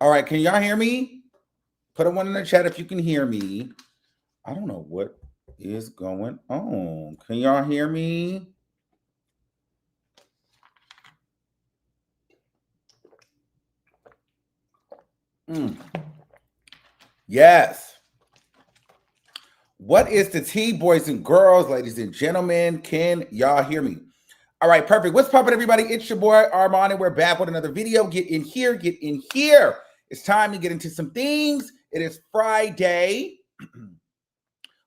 All right, can y'all hear me? Put a one in the chat if you can hear me. I don't know what is going on. Can y'all hear me? Yes. What is the tea, boys and girls, ladies and gentlemen? Can y'all hear me? All right, perfect. What's poppin', everybody? It's your boy Armand, and we're back with another video. Get in here, get in here. It's time to get into some things. It is Friday.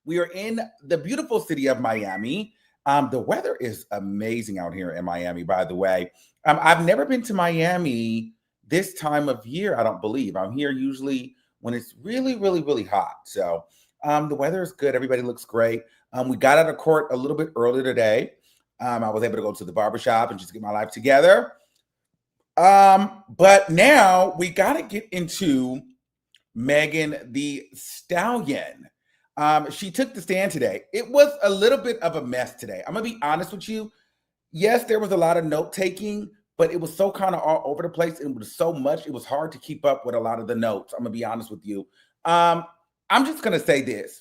We are in the beautiful city of Miami. The weather is amazing out here in Miami, by the way. I've never been to Miami this time of year, I don't believe. I'm here usually when it's really, really, really hot. So the weather is good. Everybody looks great. We got out of court a little bit earlier today. I was able to go to the barbershop and just get my life together. But now we got to get into Megan Thee Stallion. She took the stand today. It was a little bit of a mess today. I'm going to be honest with you. Yes, there was a lot of note taking, but it was so kind of all over the place. And it was so much. It was hard to keep up with a lot of the notes. I'm going to be honest with you. I'm just going to say this.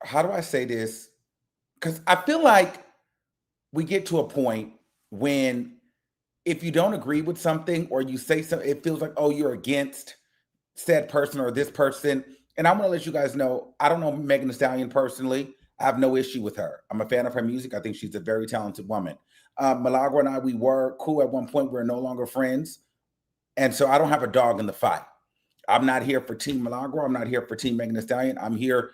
How do I say this? Because I feel like we get to a point when if you don't agree with something or you say something, it feels like, oh, you're against said person or this person. And I'm going to let you guys know, I don't know Megan Thee Stallion personally. I have no issue with her. I'm a fan of her music. I think she's a very talented woman. Milagro and I, we were cool at one point. We're no longer friends. And so I don't have a dog in the fight. I'm not here for Team Milagro. I'm not here for Team Megan Thee Stallion. I'm here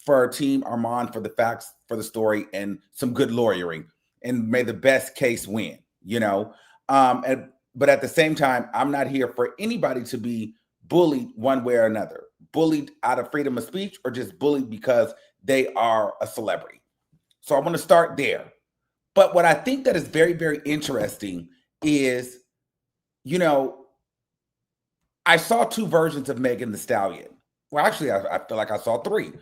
for Team Armand for the facts, for the story, and some good lawyering. And may the best case win, you know? But at the same time, I'm not here for anybody to be bullied one way or another, bullied out of freedom of speech or just bullied because they are a celebrity. So I want to start there. But what I think that is very, very interesting is, you know, I saw two versions of Megan Thee Stallion. Well, actually, I feel like I saw three.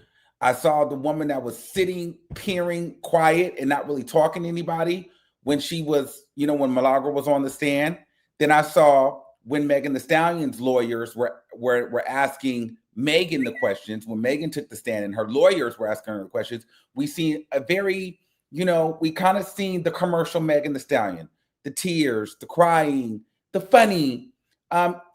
I saw the woman that was sitting, peering, quiet, and not really talking to anybody when she was, you know, when Milagro was on the stand. Then I saw when Megan Thee Stallion's lawyers were asking Megan the questions, when Megan took the stand and her lawyers were asking her the questions, we see a very, you know, we kind of seen the commercial Megan Thee Stallion, the tears, the crying, the funny.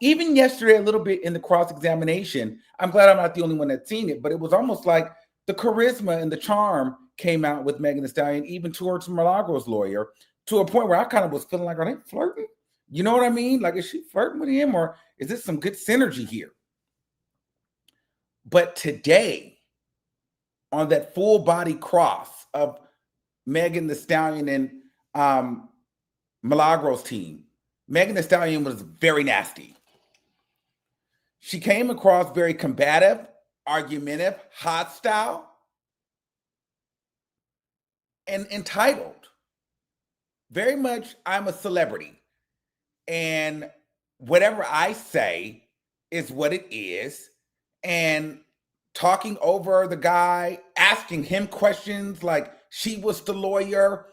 Even yesterday, a little bit in the cross-examination, I'm glad I'm not the only one that's seen it, but it was almost like the charisma and the charm came out with Megan Thee Stallion, even towards Milagro's lawyer, to a point where I kind of was feeling like, are they flirting? You know what I mean? Like, is she flirting with him, or is this some good synergy here? But today, on that full body cross of Megan Thee Stallion and Milagro's team, Megan Thee Stallion was very nasty. She came across very combative, argumentative, hostile, and entitled. Very much, I'm a celebrity. And whatever I say is what it is. And talking over the guy, asking him questions like she was the lawyer.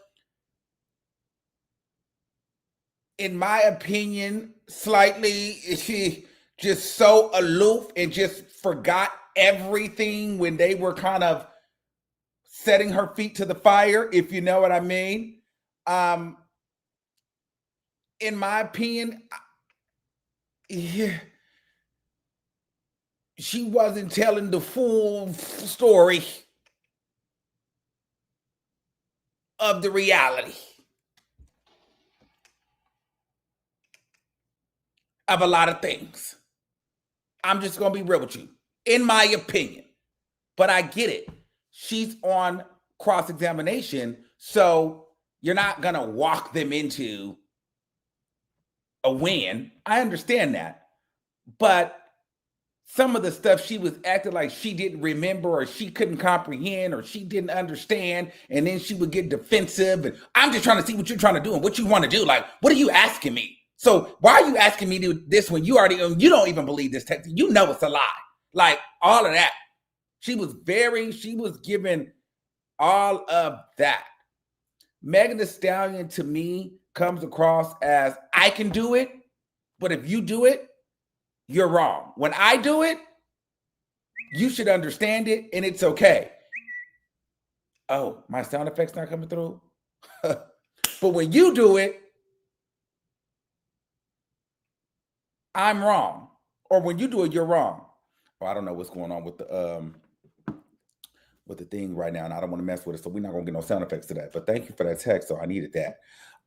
In my opinion, slightly, she just so aloof and just forgot everything when they were kind of setting her feet to the fire, if you know what I mean. In my opinion, she wasn't telling the full story of the reality of a lot of things. I'm just going to be real with you, in my opinion. But I get it. She's on cross-examination, so you're not going to walk them into a win. I understand that. But some of the stuff she was acting like she didn't remember or she couldn't comprehend or she didn't understand, and then she would get defensive. And I'm just trying to see what you're trying to do and what you want to do. Like, what are you asking me? So why are you asking me to do this when you don't even believe this text? You know it's a lie. Like, all of that. She was giving all of that. Megan Thee Stallion, to me, comes across as I can do it, but if you do it, you're wrong. When I do it, you should understand it and it's okay. Oh, my sound effect's not coming through? But when you do it, I'm wrong. Or when you do it, you're wrong. Well, I don't know what's going on with the thing right now, and I don't want to mess with it, so we're not going to get no sound effects today. But thank you for that text, so I needed that.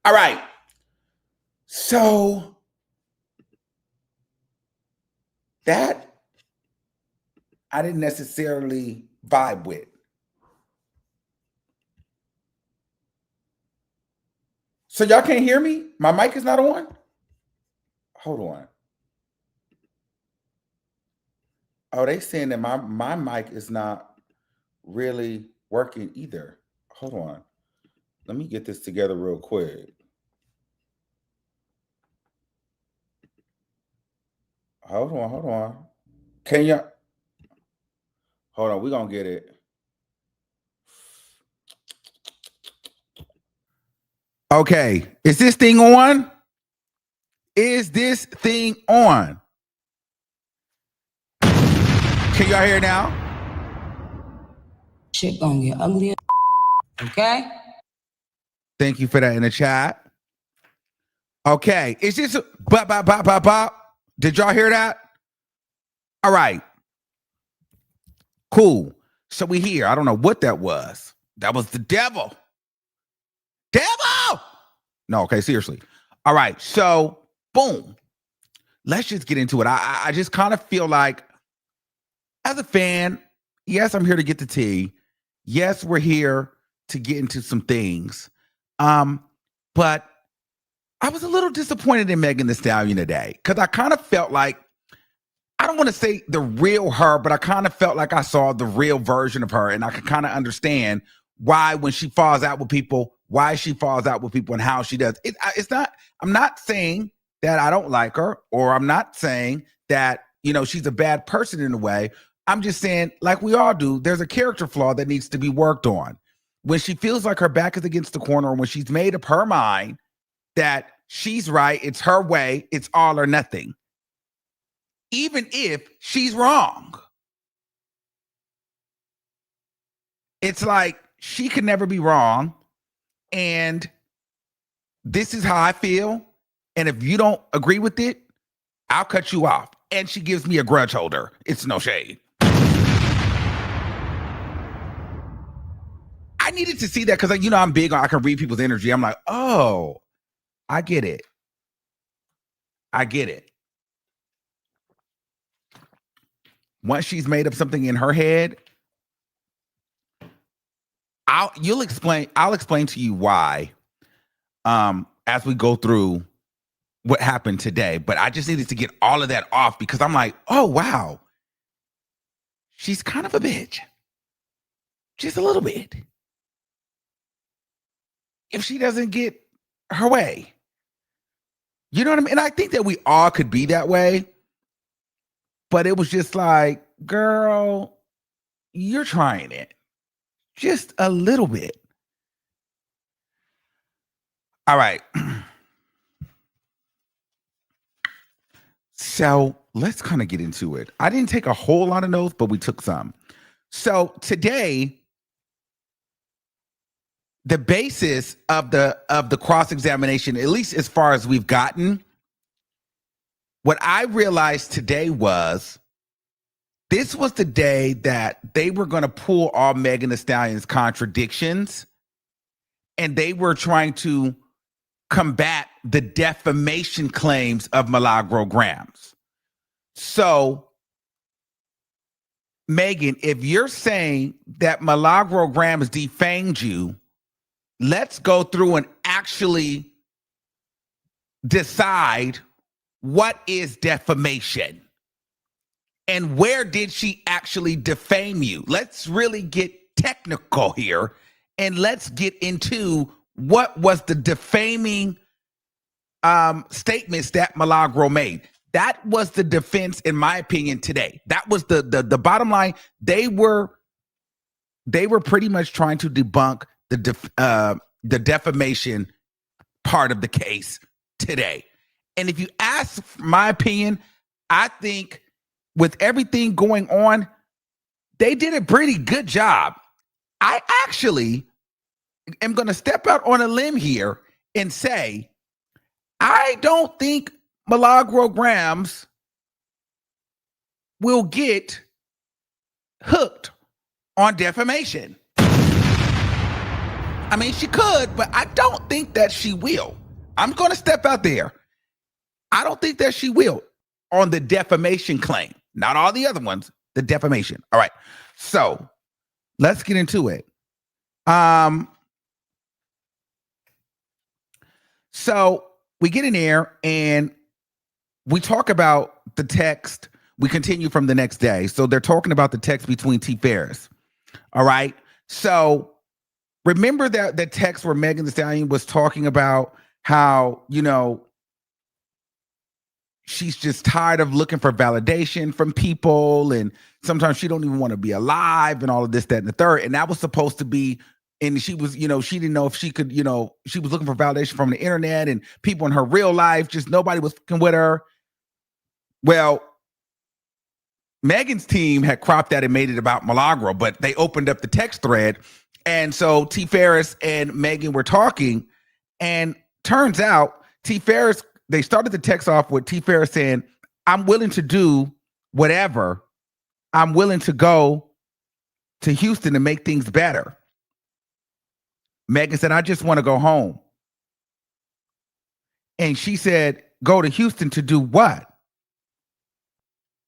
All right. So that I didn't necessarily vibe with. So y'all can't hear me? My mic is not on? Hold on. Oh, they saying that my mic is not really working either. Hold on. Let me get this together real quick. Hold on. Can you? Hold on, we're going to get it. Okay, is this thing on? Is this thing on? Can y'all hear now? Shit gonna get ugly. Okay? Thank you for that in the chat. Okay, is this bop? Did y'all hear that? All right. Cool. So we here. I don't know what that was. That was the devil. Devil! No, okay, seriously. All right, so boom. Let's just get into it. I just kind of feel like, as a fan, yes, I'm here to get the tea. Yes, we're here to get into some things. But I was a little disappointed in Megan Thee Stallion today because I kind of felt like, I don't want to say the real her, but I kind of felt like I saw the real version of her, and I could kind of understand why when she falls out with people, why she falls out with people and how she does. It's not, I'm not saying that I don't like her, or I'm not saying that, you know, she's a bad person in a way. I'm just saying, like we all do, there's a character flaw that needs to be worked on. When she feels like her back is against the corner, or when she's made up her mind that she's right, it's her way, it's all or nothing. Even if she's wrong. It's like she can never be wrong. And this is how I feel. And if you don't agree with it, I'll cut you off. And she gives me a grudge holder. It's no shade. I needed to see that because, you know, I'm big on, I can read people's energy. I'm like, oh, I get it. I get it. Once she's made up something in her head, I'll explain to you why as we go through what happened today. But I just needed to get all of that off because I'm like, oh wow, she's kind of a bitch. Just a little bit. If she doesn't get her way. You know what I mean? And I think that we all could be that way. But it was just like, girl, you're trying it. Just a little bit. All right. So let's kind of get into it. I didn't take a whole lot of notes, but we took some. So today, the basis of the cross-examination, at least as far as we've gotten, what I realized today was this was the day that they were going to pull all Megan Thee Stallion's contradictions, and they were trying to combat the defamation claims of Milagro Grams. So, Megan, if you're saying that Milagro Grams defamed you, let's go through and actually decide what is defamation and where did she actually defame you. Let's really get technical here and let's get into what was the defaming statements that Milagro made. That was the defense, in my opinion, today. That was the bottom line. They were pretty much trying to debunk the defamation part of the case today. And if you ask my opinion, I think with everything going on, they did a pretty good job. I actually am going to step out on a limb here and say, I don't think Milagro will get hooked on defamation. I mean, she could, but I don't think that she will. I'm going to step out there. I don't think that she will on the defamation claim. Not all the other ones, the defamation. All right. So let's get into it. So we get in there and we talk about the text. We continue from the next day. So they're talking about the text between T. Ferris. All right. So remember that the text where Megan Thee Stallion was talking about how, she's just tired of looking for validation from people. And sometimes she don't even want to be alive and all of this, that, and the third. And that was supposed to be, and she was, she didn't know if she could, she was looking for validation from the internet and people in her real life, just nobody was fucking with her. Well, Megan's team had cropped that and made it about Milagro, but they opened up the text thread. And so T. Ferris and Megan were talking, and turns out T. Ferris, they started the text off with T. Ferris saying, I'm willing to do whatever. I'm willing to go to Houston to make things better. Megan said, I just want to go home. And she said, go to Houston to do what?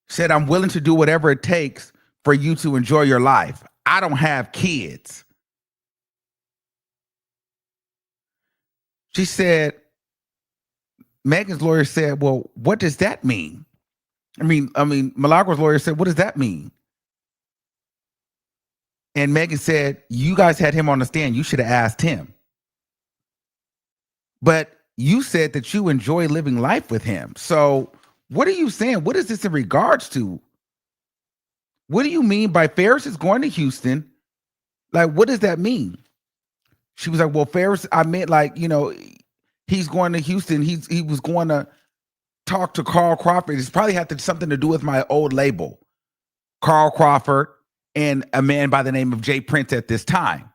Said, I'm willing to do whatever it takes for you to enjoy your life. I don't have kids. She said, Megan's lawyer said, well, what does that mean? I mean, Milagro's lawyer said, what does that mean? And Megan said, you guys had him on the stand. You should have asked him. But you said that you enjoy living life with him. So what are you saying? What is this in regards to? What do you mean by Ferris is going to Houston? Like, what does that mean? She was like, well, Ferris, I meant like, he's going to Houston. He was going to talk to Carl Crawford. It's probably had something to do with my old label, Carl Crawford and a man by the name of Jay Prince at this time.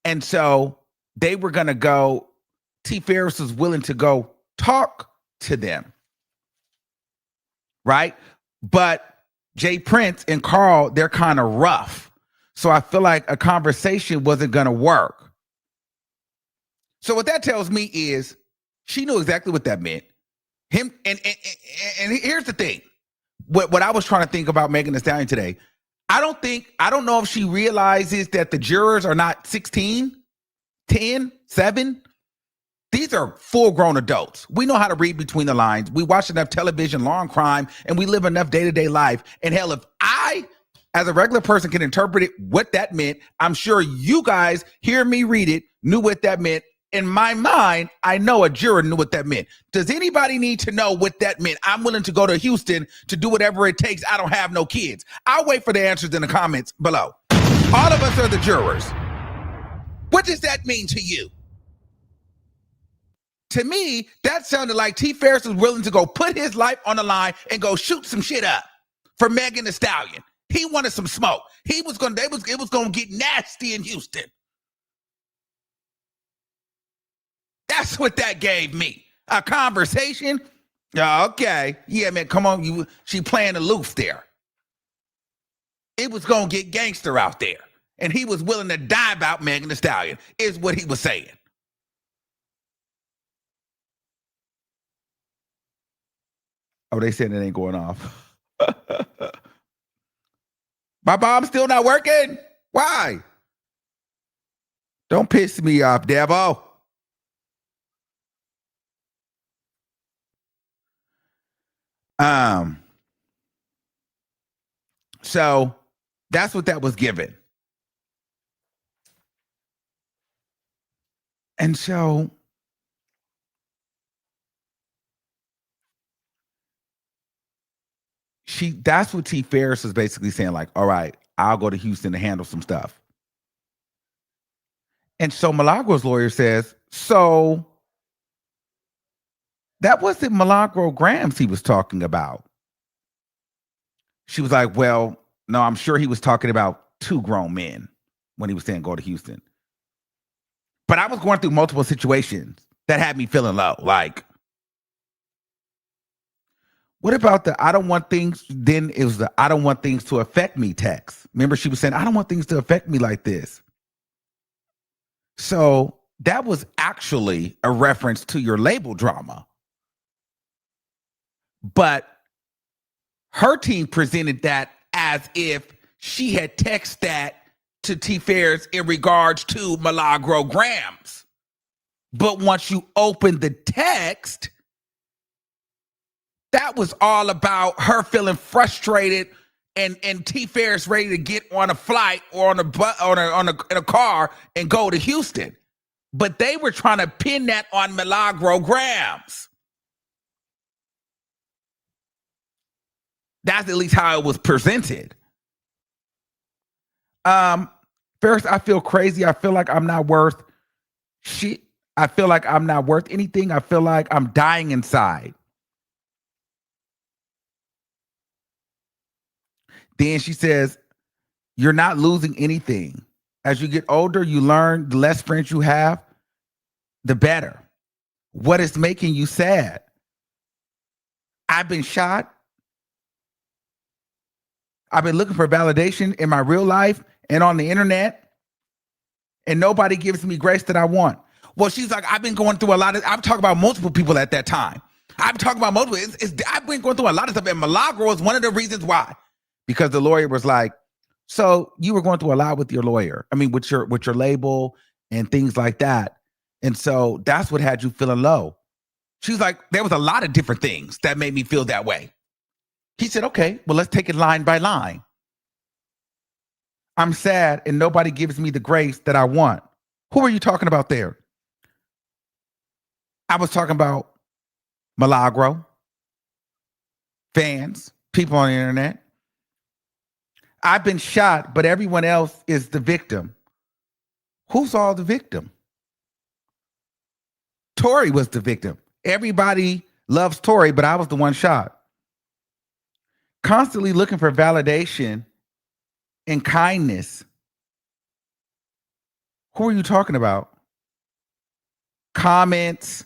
And so they were going to go, T. Ferris was willing to go talk to them. Right? But Jay Prince and Carl, they're kind of rough. So I feel like a conversation wasn't going to work. So what that tells me is she knew exactly what that meant. Him and here's the thing. What I was trying to think about Megan Thee Stallion today. I don't know if she realizes that the jurors are not 16, 10, 7. These are full-grown adults. We know how to read between the lines. We watch enough television, law and crime, and we live enough day-to-day life. And hell, if I, as a regular person, can interpret it, what that meant, I'm sure you guys hear me read it, knew what that meant. In my mind, I know a juror knew what that meant. Does anybody need to know what that meant? I'm willing to go to Houston to do whatever it takes. I don't have no kids. I'll wait for the answers in the comments below. All of us are the jurors. What does that mean to you? To me, that sounded like T. Ferris was willing to go put his life on the line and go shoot some shit up for Megan Thee Stallion. He wanted some smoke. It was going to get nasty in Houston. That's what that gave me. A conversation. Okay. Yeah, man, come on. She playing aloof there. It was going to get gangster out there. And he was willing to die about Megan Thee Stallion, is what he was saying. Oh, they said it ain't going off. My bomb's still not working? Why? Don't piss me off, Devo. So that's what that was given. And so that's what T. Ferris was basically saying, like, all right, I'll go to Houston to handle some stuff. And so Milagro's lawyer says, so that wasn't Milagro Grams he was talking about. She was like, well, no, I'm sure he was talking about two grown men when he was saying go to Houston. But I was going through multiple situations that had me feeling low. Like, what about the I don't want things? Then it was the I don't want things to affect me text. Remember, she was saying, I don't want things to affect me like this. So that was actually a reference to your label drama. But her team presented that as if she had texted that to T Fairs in regards to Milagro Grams. But once you open the text, that was all about her feeling frustrated and T Fairs ready to get on a flight or in a car and go to Houston. But they were trying to pin that on Milagro Grams. That's at least how it was presented. First, I feel crazy. I feel like I'm not worth shit. I feel like I'm not worth anything. I feel like I'm dying inside. Then she says, you're not losing anything. As you get older, you learn the less friends you have, the better. What is making you sad? I've been shot. I've been looking for validation in my real life and on the internet, and nobody gives me grace that I want. Well, she's like, I've been going through a lot of, I'm talking about multiple people at that time. I'm talking about multiple, I've been going through a lot of stuff, and Milagro is one of the reasons why. Because the lawyer was like, so you were going through a lot with your lawyer. I mean, with your label and things like that. And so that's what had you feeling low. She was like, there was a lot of different things that made me feel that way. He said, okay, well, let's take it line by line. I'm sad and nobody gives me the grace that I want. Who are you talking about there? I was talking about Milagro, fans, people on the internet. I've been shot, but everyone else is the victim. Who's all the victim? Tory was the victim. Everybody loves Tory, but I was the one shot. Constantly looking for validation and kindness. Who are you talking about? Comments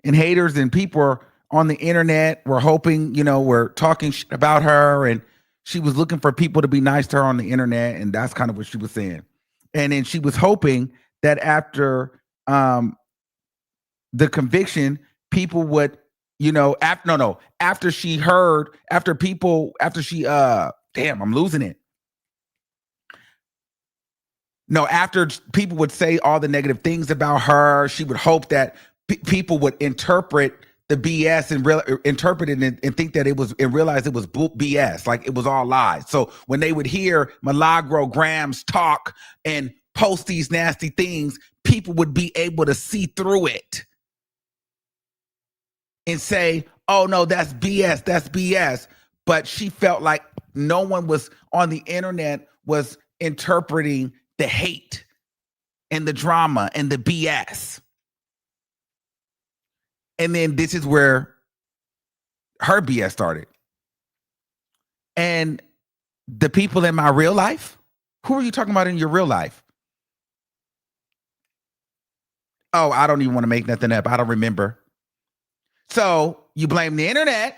and haters and people on the internet were hoping, were talking shit about her, and she was looking for people to be nice to her on the internet, and that's kind of what she was saying. And then she was hoping that after the conviction, people would, after she, I'm losing it. No, after people would say all the negative things about her, she would hope that people would interpret the BS and interpret it and think that it was, and realize it was BS, like it was all lies. So when they would hear Milagro Grams talk and post these nasty things, people would be able to see through it and say, oh no, that's BS, that's BS. But she felt like no one was on the internet was interpreting the hate and the drama and the BS. And then this is where her BS started. And the people in my real life, who are you talking about in your real life? Oh, I don't even want to make nothing up. I don't remember. So you blame the internet,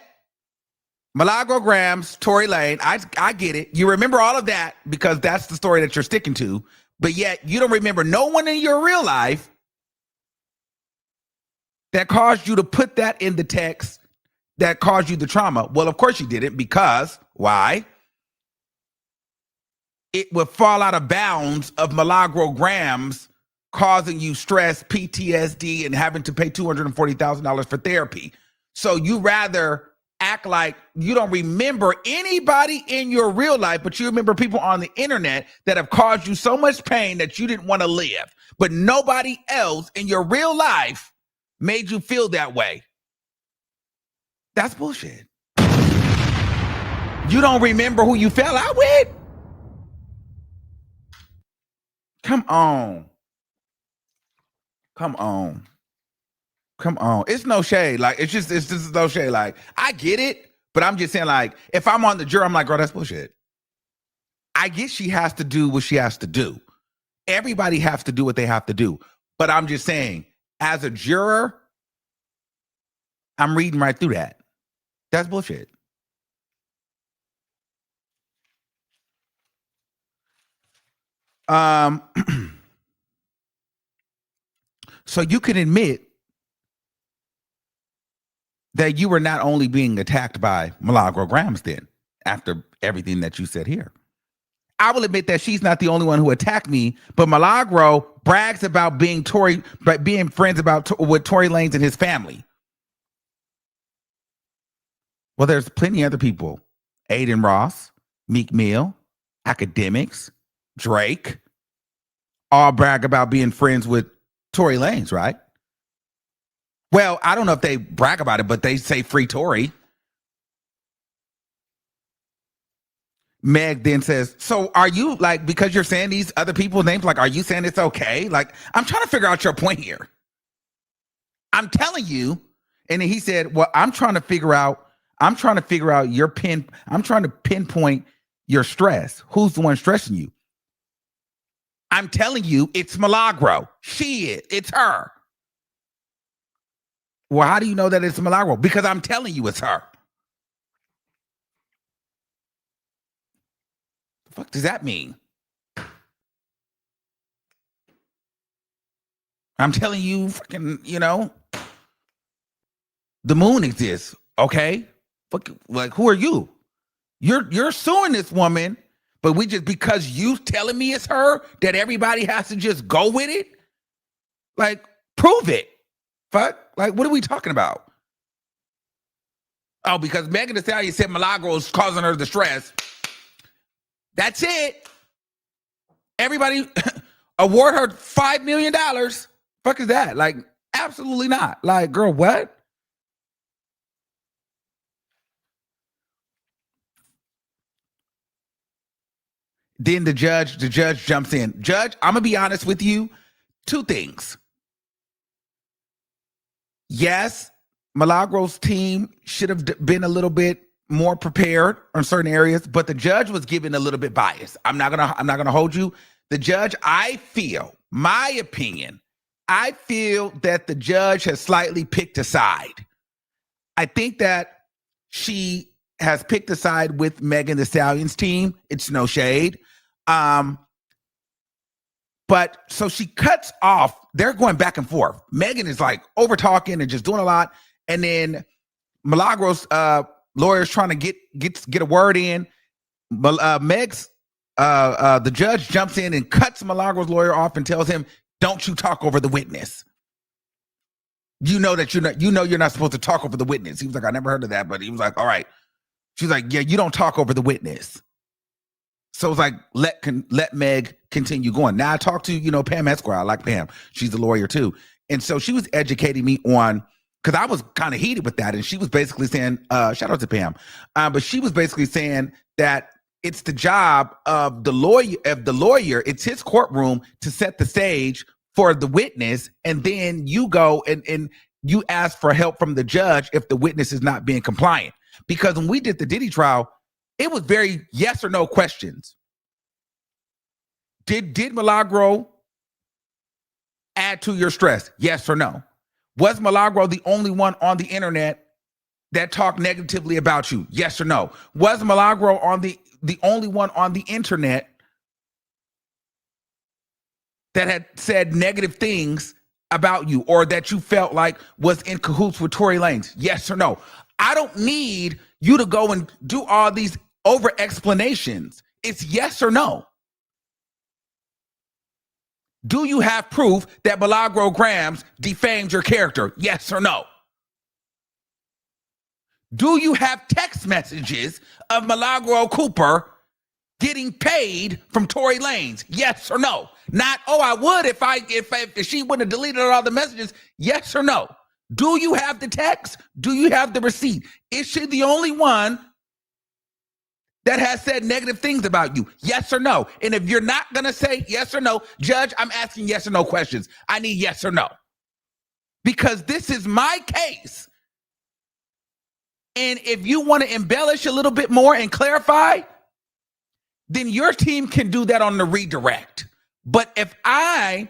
Milagro Grams, Tory Lane. I get it. You remember all of that because that's the story that you're sticking to. But yet you don't remember no one in your real life that caused you to put that in the text that caused you the trauma. Well, of course you didn't, because why? It would fall out of bounds of Milagro Grams causing you stress, PTSD, and having to pay $240,000 for therapy. So you rather act like you don't remember anybody in your real life, but you remember people on the internet that have caused you so much pain that you didn't want to live. But nobody else in your real life made you feel that way. That's bullshit. You don't remember who you fell out with? Come on. It's no shade. Like, it's just no shade. Like, I get it, but I'm just saying, like, if I'm on the jury, I'm like, girl, that's bullshit. I guess she has to do what she has to do. Everybody has to do what they have to do. But I'm just saying, as a juror, I'm reading right through that. That's bullshit. So you can admit that you were not only being attacked by Milagro Grams then, after everything that you said here. I will admit that she's not the only one who attacked me, but Milagro brags about being friends with Tory Lanez and his family. Well, there's plenty of other people. Aiden Ross, Meek Mill, Academics, Drake, all brag about being friends with Tory Lanez, right? Well, I don't know if they brag about it, but they say free Tory. Meg then says, so are you, like, because you're saying these other people's names, like, are you saying it's okay? Like, I'm trying to figure out your point here. I'm telling you. And then he said, well, I'm trying to figure out I'm trying to pinpoint your stress. Who's the one stressing you? I'm telling you, it's Milagro. It's her. Well, how do you know that it's Milagro? Because I'm telling you it's her. The fuck does that mean? I'm telling you, fucking, the moon exists, okay? Fuck, like, who are you? You're suing this woman, but because you telling me it's her, that everybody has to just go with it? Like, prove it. Fuck, like, what are we talking about? Oh, because Megan Thee Stallion said Milagro is causing her the stress. That's it. Everybody award her $5 million. Fuck is that? Like, absolutely not. Like, girl, what? Then the judge jumps in. Judge, I'm gonna be honest with you. Two things. Yes, Milagro's team should have been a little bit more prepared on certain areas, but the judge was given a little bit biased. I'm not gonna hold you. The judge, I feel that the judge has slightly picked a side. I think that she has picked a side with Megan Thee Stallion's team. It's no shade. But so she cuts off. They're going back and forth. Megan is like over talking and just doing a lot. And then Milagro's lawyer's trying to get a word in. The judge jumps in and cuts Milagro's lawyer off and tells him, "Don't you talk over the witness. You know that you're not supposed to talk over the witness." He was like, "I never heard of that," but he was like, "All right." She's like, "Yeah, you don't talk over the witness." So it's like, let Meg continue going. Now I talked to, Pam Esquire. I like Pam. She's a lawyer too. And so she was educating me on, because I was kind of heated with that. And she was basically saying, shout out to Pam. But she was basically saying that it's the job of the lawyer, it's his courtroom to set the stage for the witness. And then you go and you ask for help from the judge if the witness is not being compliant. Because when we did the Diddy trial, it was very yes or no questions. Did Milagro add to your stress? Yes or no? Was Milagro the only one on the internet that talked negatively about you? Yes or no? Was Milagro the only one on the internet that had said negative things about you, or that you felt like was in cahoots with Tory Lanez? Yes or no? I don't need you to go and do all these over explanations. It's yes or no. Do you have proof that Milagro Grams defamed your character? Yes or no? Do you have text messages of Milagro Cooper getting paid from Tory Lanez? Yes or no? Not, oh, I would if she wouldn't have deleted all the messages. Yes or no? Do you have the text? Do you have the receipt? Is she the only one that has said negative things about you? Yes or no? And if you're not going to say yes or no, Judge, I'm asking yes or no questions. I need yes or no. Because this is my case. And if you want to embellish a little bit more and clarify, then your team can do that on the redirect. But if I'm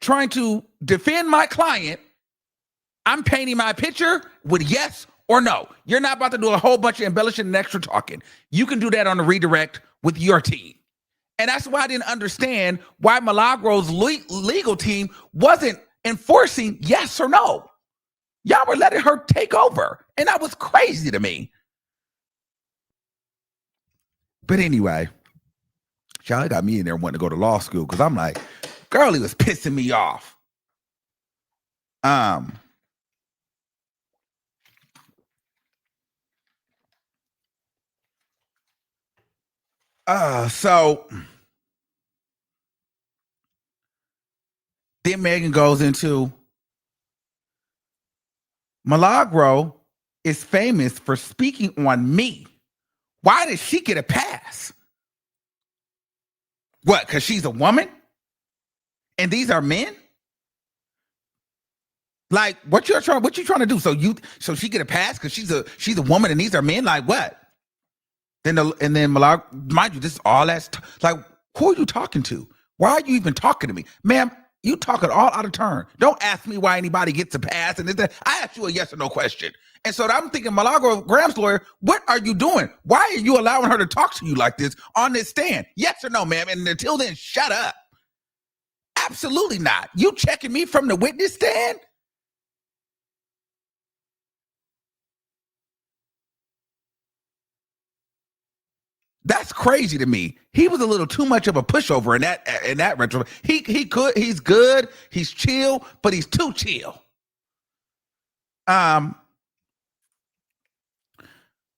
trying to defend my client, I'm painting my picture with yes or no. You're not about to do a whole bunch of embellishing and extra talking. You can do that on the redirect with your team. And that's why I didn't understand why Milagro's legal team wasn't enforcing yes or no. Y'all were letting her take over. And that was crazy to me. But anyway, y'all got me in there wanting to go to law school because I'm like, girl, he was pissing me off. So then Megan goes into Milagro is famous for speaking on me. Why did she get a pass? What? Because she's a woman? And these are men? Like, what you trying to do? So she get a pass because she's a woman and these are men? Like what? Then Milagro, mind you, this is all that's like, who are you talking to? Why are you even talking to me? Ma'am, you talking all out of turn. Don't ask me why anybody gets a pass and this. I asked you a yes or no question. And so I'm thinking, Milagro Graham's lawyer, what are you doing? Why are you allowing her to talk to you like this on this stand? Yes or no, ma'am? And until then, shut up. Absolutely not. You checking me from the witness stand? That's crazy to me. He was a little too much of a pushover in that retro. He's good, he's chill, but he's too chill.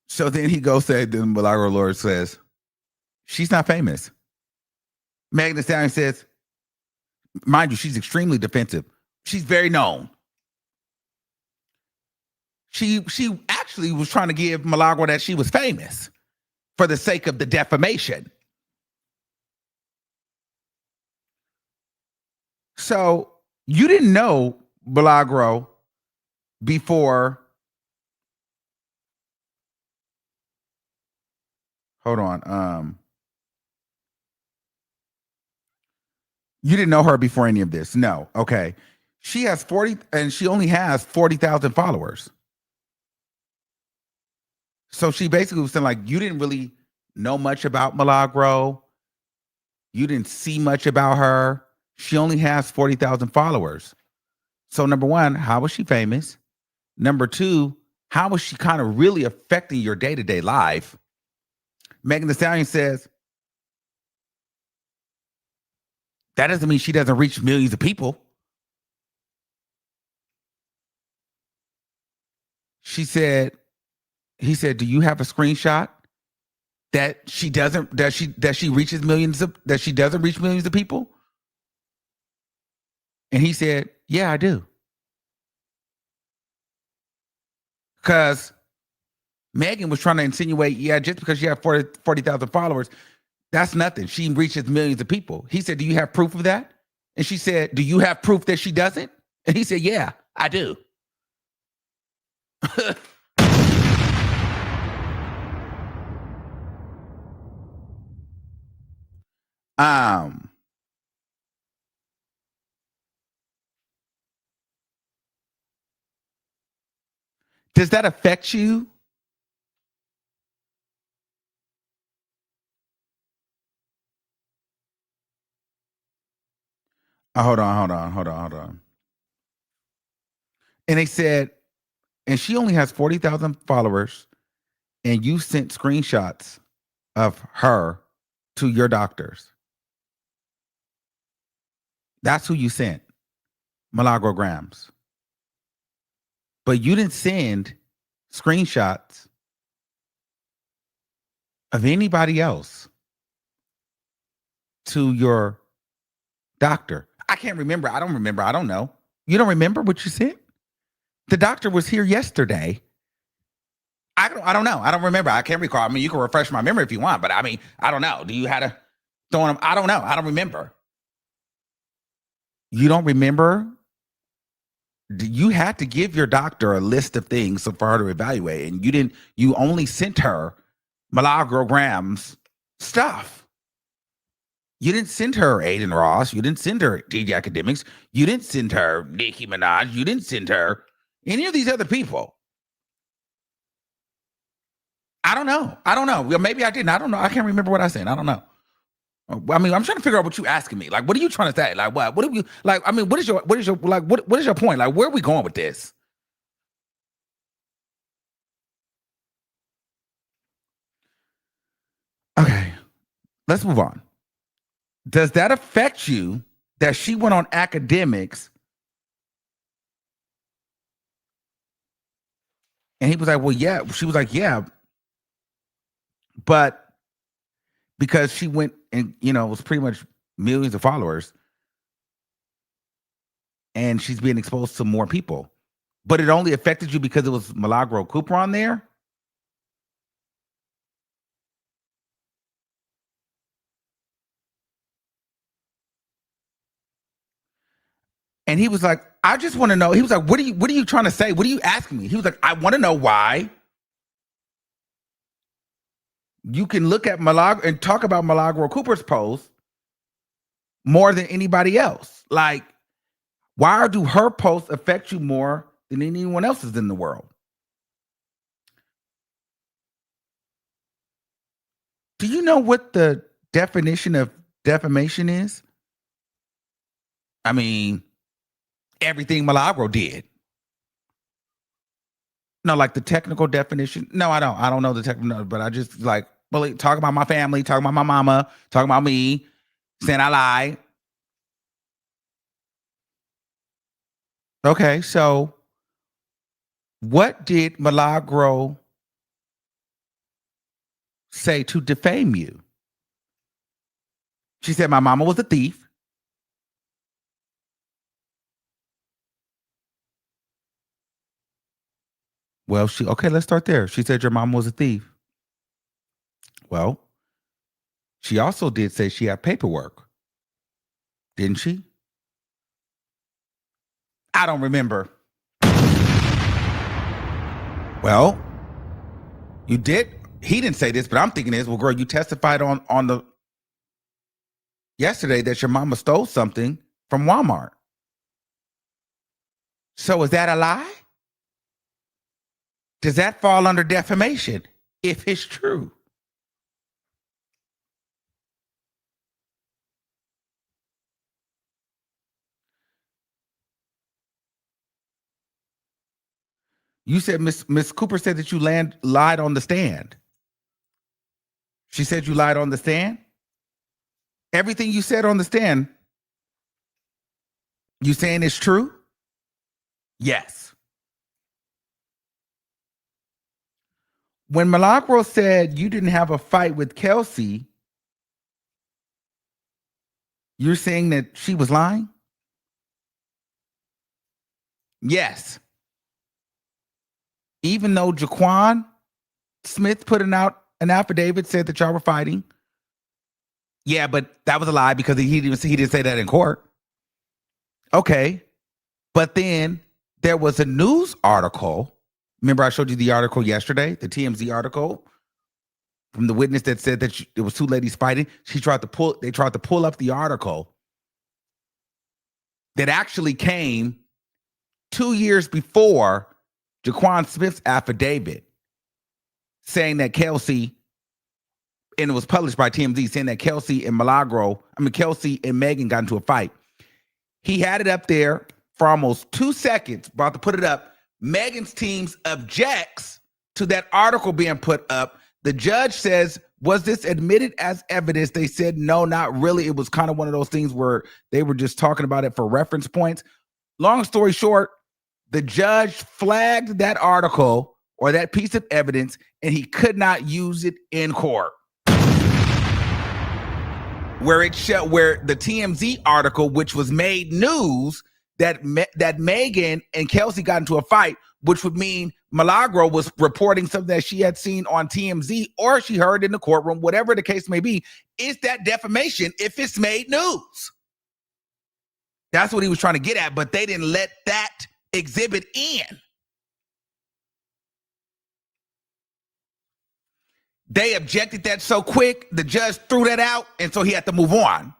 So then he goes say, the Milagro lawyer says, she's not famous. Megan Thee Stallion says, mind you, she's extremely defensive. She's very known. She actually was trying to give Milagro that she was famous for the sake of the defamation. So you didn't know Milagro before. Hold on. You didn't know her before any of this? No. Okay. She has 40, and she only has 40,000 followers. So she basically was saying, like, you didn't really know much about Milagro. You didn't see much about her. She only has 40,000 followers. So number one, how was she famous? Number two, how was she kind of really affecting your day-to-day life? Megan Thee Stallion says, that doesn't mean she doesn't reach millions of people. He said, do you have a screenshot that she doesn't reach millions of people? And he said, yeah, I do. Because Megan was trying to insinuate, yeah, just because you have 40,000 followers, that's nothing. She reaches millions of people. He said, do you have proof of that? And she said, do you have proof that she doesn't? And he said, yeah, I do. Does that affect you? Hold on. And they said, and she only has 40,000 followers, and you sent screenshots of her to your doctors. That's who you sent, Milagro. But you didn't send screenshots of anybody else to your doctor. I can't remember. I don't remember. I don't know. You don't remember what you sent? The doctor was here yesterday I don't know. I don't remember. I can't recall. I mean, you can refresh my memory if you want, but I mean, I don't know. Do you have to throw them? I don't know. I don't remember. You don't remember? You had to give your doctor a list of things for her to evaluate, and you didn't. You only sent her Milagram's stuff. You didn't send her Aiden Ross. You didn't send her DJ Academics. You didn't send her Nicki Minaj. You didn't send her any of these other people. I don't know. Well, maybe I didn't. I don't know. I can't remember what I said. I don't know. I mean, I'm trying to figure out what you asking me. Like, what are you trying to say? Like, what? What are you like? I mean, what is your like? What is your point? Like, where are we going with this? Okay, let's move on. Does that affect you that she went on academics? And he was like, well, yeah. She was like, yeah, but because she went and it was pretty much millions of followers, and she's being exposed to more people. But it only affected you because it was Milagro Cooper on there? And he was like, I just want to know. He was like, what are you trying to say? What are you asking me? He was like, I want to know why you can look at Milagro and talk about Milagro Cooper's post more than anybody else. Like, why do her posts affect you more than anyone else's in the world? Do you know what the definition of defamation is? I mean, everything Milagro did. No, like the technical definition. No, I don't. I don't know the technical, but I just like talk about my family, talk about my mama, talk about me, saying I lied. Okay, so what did Milagro say to defame you? She said my mama was a thief. Well, let's start there. She said your mom was a thief. Well, she also did say she had paperwork, didn't she? I don't remember. Well, you did. He didn't say this, but I'm thinking this. Well, girl, you testified on the yesterday that your mama stole something from Walmart. So is that a lie? Does that fall under defamation if it's true? You said Miss Cooper said that you lied on the stand. She said you lied on the stand? Everything you said on the stand, you saying it's true? Yes. When Milagro said you didn't have a fight with Kelsey, you're saying that she was lying? Yes. Even though Jaquan Smith put an affidavit, said that y'all were fighting. Yeah, but that was a lie because he didn't say that in court. Okay. But then there was a news article. Remember I showed you the article yesterday, the TMZ article from the witness that said that it was two ladies fighting. They tried to pull up the article that actually came 2 years before Jaquan Smith's affidavit saying that Kelsey, and it was published by TMZ, saying that Kelsey and Megan got into a fight. He had it up there for almost 2 seconds, about to put it up. Megan's teams objects to that article being put up. The judge says, was this admitted as evidence? They said, no, not really. It was kind of one of those things where they were just talking about it for reference points. Long story short, the judge flagged that article or that piece of evidence, and he could not use it in court. Where the TMZ article, which was made news, that Megan and Kelsey got into a fight, which would mean Milagro was reporting something that she had seen on TMZ or she heard in the courtroom, whatever the case may be. Is that defamation if it's made news? That's what he was trying to get at, but they didn't let that exhibit in. They objected that so quick, the judge threw that out, and so he had to move on.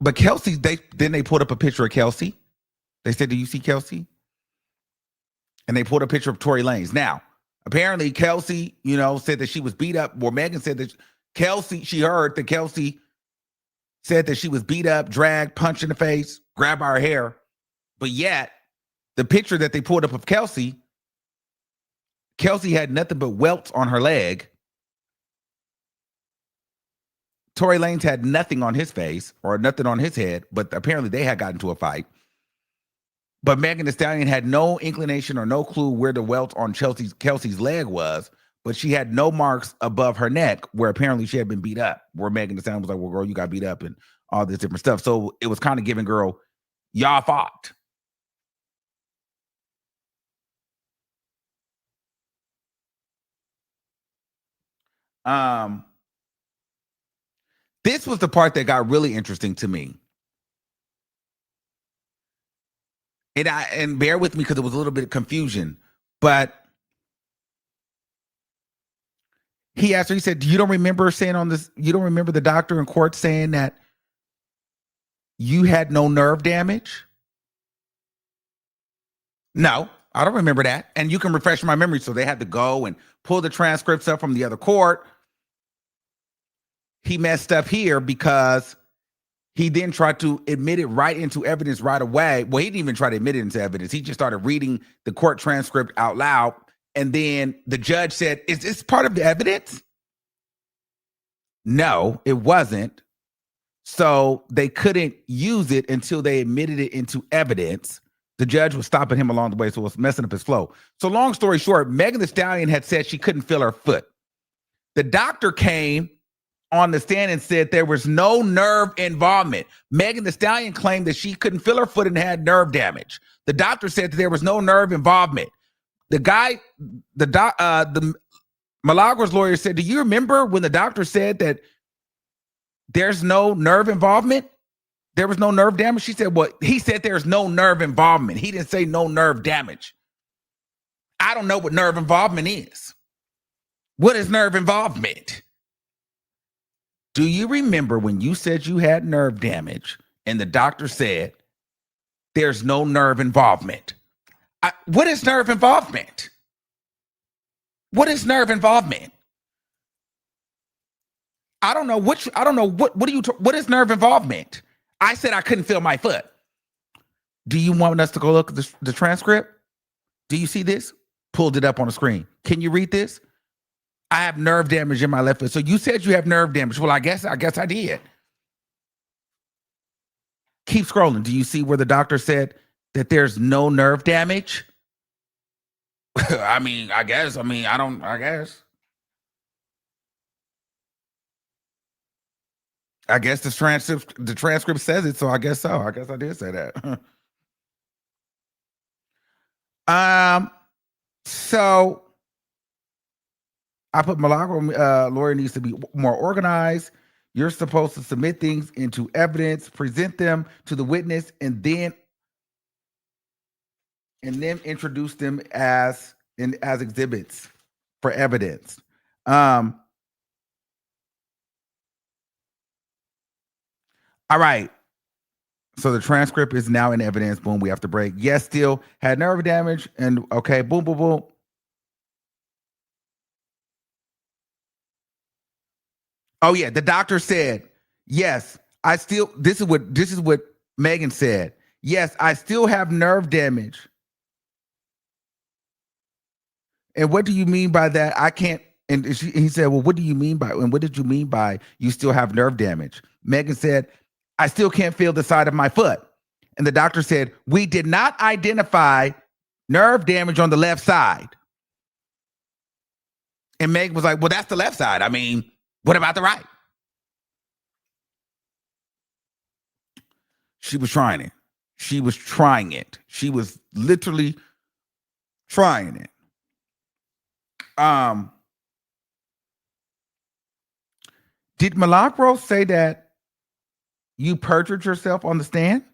But Kelsey, they pulled up a picture of Kelsey. They said, "Do you see Kelsey?" And they pulled a picture of Tory Lanez. Now, apparently Kelsey, said that she was beat up. Well, Megan said that she heard that Kelsey said that she was beat up, dragged, punched in the face, grabbed by her hair. But yet, the picture that they pulled up of Kelsey had nothing but welts on her leg. Tory Lanez had nothing on his face or nothing on his head, but apparently they had gotten into a fight. But Megan Thee Stallion had no inclination or no clue where the welt on Kelsey's leg was, but she had no marks above her neck where apparently she had been beat up, where Megan Thee Stallion was like, "Well, girl, you got beat up," and all this different stuff. So it was kind of giving girl, y'all fought. This was the part that got really interesting to me. And bear with me because it was a little bit of confusion, but he asked her, he said, you don't remember the doctor in court saying that you had no nerve damage? No, I don't remember that. And you can refresh my memory. So they had to go and pull the transcripts up from the other court. He messed up here because he then tried to admit it right into evidence right away. Well, he didn't even try to admit it into evidence. He just started reading the court transcript out loud. And then the judge said, "Is this part of the evidence?" No, it wasn't. So they couldn't use it until they admitted it into evidence. The judge was stopping him along the way, so it was messing up his flow. So long story short, Megan Thee Stallion had said she couldn't feel her foot. The doctor came on the stand and said there was no nerve involvement. Megan Thee Stallion claimed that she couldn't feel her foot and had nerve damage. The doctor said that there was no nerve involvement. The Milagro's lawyer said, "Do you remember when the doctor said that there's no nerve involvement? There was no nerve damage?" She said, "Well, he said there's no nerve involvement. He didn't say no nerve damage." I don't know what nerve involvement is. What is nerve involvement? Do you remember when you said you had nerve damage and the doctor said there's no nerve involvement? What is nerve involvement? What is nerve involvement? I don't know what is nerve involvement? I said I couldn't feel my foot. Do you want us to go look at the transcript? Do you see this? Pulled it up on the screen. Can you read this? I have nerve damage in my left foot. So you said you have nerve damage. Well, I guess I did. Keep scrolling. Do you see where the doctor said that there's no nerve damage? I guess. I guess the transcript says it, so I guess so. I guess I did say that. So I put Milagro lawyer needs to be more organized. You're supposed to submit things into evidence, present them to the witness, and then introduce them as exhibits for evidence. All right. So the transcript is now in evidence. Boom, we have to break. Yes, still had nerve damage. And okay, boom, boom, boom. Oh yeah, the doctor said, yes, this is what Megan said. Yes, I still have nerve damage. And what do you mean by that? I can't. And he said, well, what do you mean by, and what did you mean by you still have nerve damage? Megan said, I still can't feel the side of my foot. And the doctor said, we did not identify nerve damage on the left side. And Megan was like, well, that's the left side. What about the right? She was trying it. She was trying it. She was literally trying it. Did Milagro say that you perjured yourself on the stand?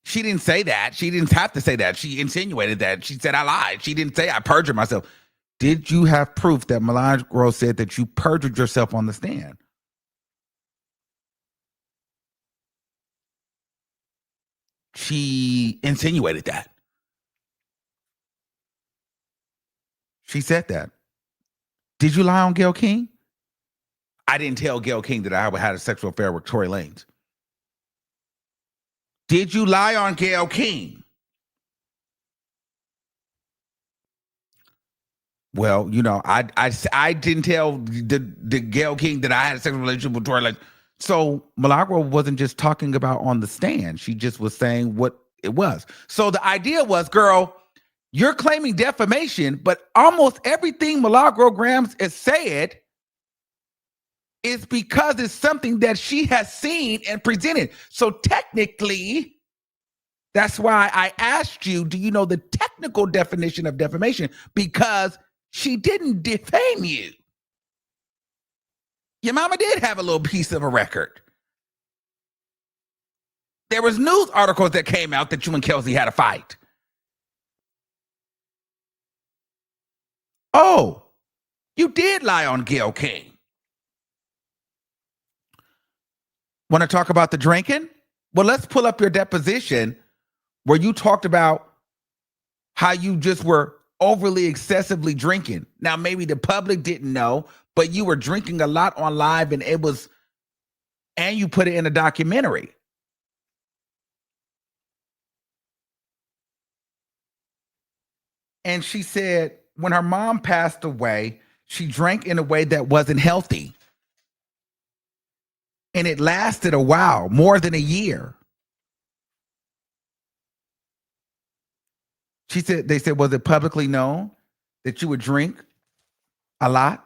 She didn't say that. She didn't have to say that. She insinuated that. She said I lied. She didn't say I perjured myself. Did you have proof that Milagro said that you perjured yourself on the stand? She insinuated that. She said that. Did you lie on Gayle King? I didn't tell Gayle King that I had a sexual affair with Tory Lanez. Did you lie on Gayle King? Well, you know, I didn't tell the Gayle King that I had a sexual relationship with Tory Lanez. So Milagro wasn't just talking about on the stand. She just was saying what it was. So the idea was, girl, you're claiming defamation, but almost everything Milagro Grams has said is because it's something that she has seen and presented. So technically, that's why I asked you, do you know the technical definition of defamation? Because she didn't defame you. Your mama did have a little piece of a record. There was news articles that came out that you and Kelsey had a fight. Oh, you did lie on Gayle King. Want to talk about the drinking? Well, let's pull up your deposition where you talked about how you just were overly excessively drinking. Now, maybe the public didn't know, but you were drinking a lot on live and you put it in a documentary. And she said when her mom passed away, she drank in a way that wasn't healthy. And it lasted a while, more than a year. They said, was it publicly known that you would drink a lot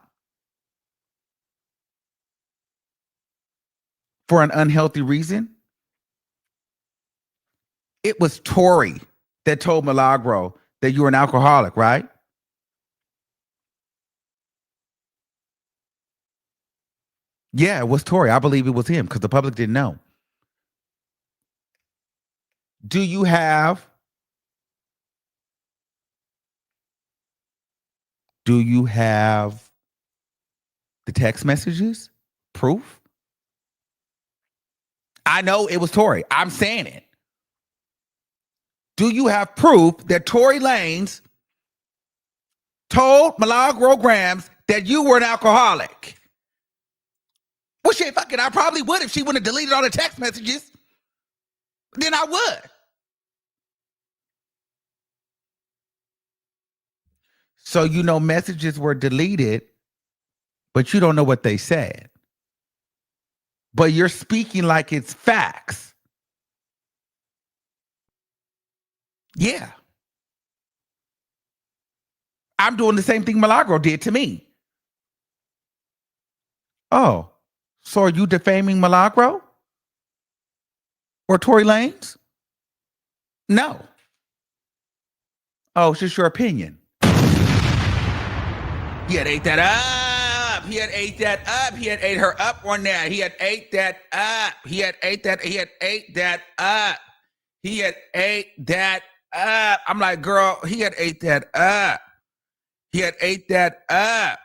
for an unhealthy reason? It was Tory that told Milagro that you were an alcoholic, right? Yeah, it was Tory. I believe it was him because the public didn't know. Do you have the text messages? Proof? I know it was Tory. I'm saying it. Do you have proof that Tory Lanez told Milagro Grams that you were an alcoholic? Well, shit, fuck it. I probably would if she wouldn't have deleted all the text messages. Then I would. So you know messages were deleted, but you don't know what they said. But you're speaking like it's facts. Yeah. I'm doing the same thing Milagro did to me. Oh, so are you defaming Milagro? Or Tory Lanez? No. Oh, it's just your opinion. He had ate that up. He had ate that up. He had ate her up on that. He had ate that up. He had ate that. He had ate that up. He had ate that up. I'm like, girl, he had ate that up. He had ate that up.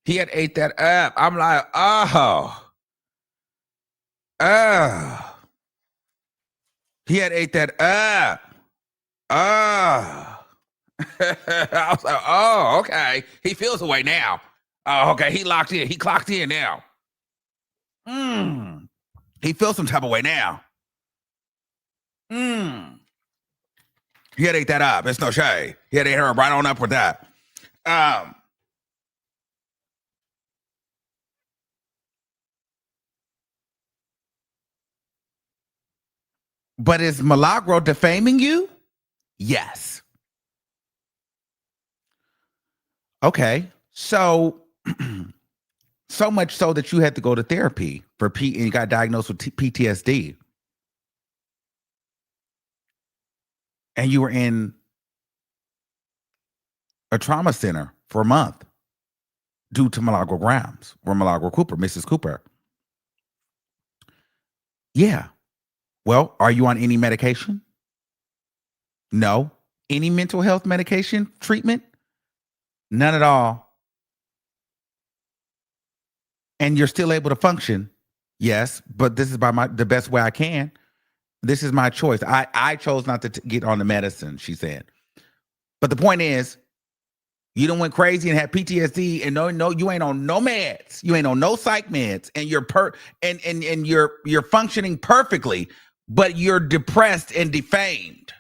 He had ate that up. I'm like, oh. He had ate that up. Oh. I was like, oh, okay. He feels away now. Oh, okay. He locked in. He clocked in now. He feels some type of way now. He had ate that up. It's no shade. He had ate her right on up with that. But is Milagro defaming you? Yes. Okay. So So much so that you had to go to therapy and you got diagnosed with PTSD. And you were in a trauma center for a month due to Milagro Grams or Milagro Cooper, Mrs. Cooper. Yeah. Well, are you on any medication? No. Any mental health medication treatment? None at all. And you're still able to function? Yes, but this is by the best way I can. This is my choice. I chose not to get on the medicine, she said. But the point is, you done went crazy and had PTSD, and no, you ain't on no meds. You ain't on no psych meds, and you're functioning perfectly, but you're depressed and defamed.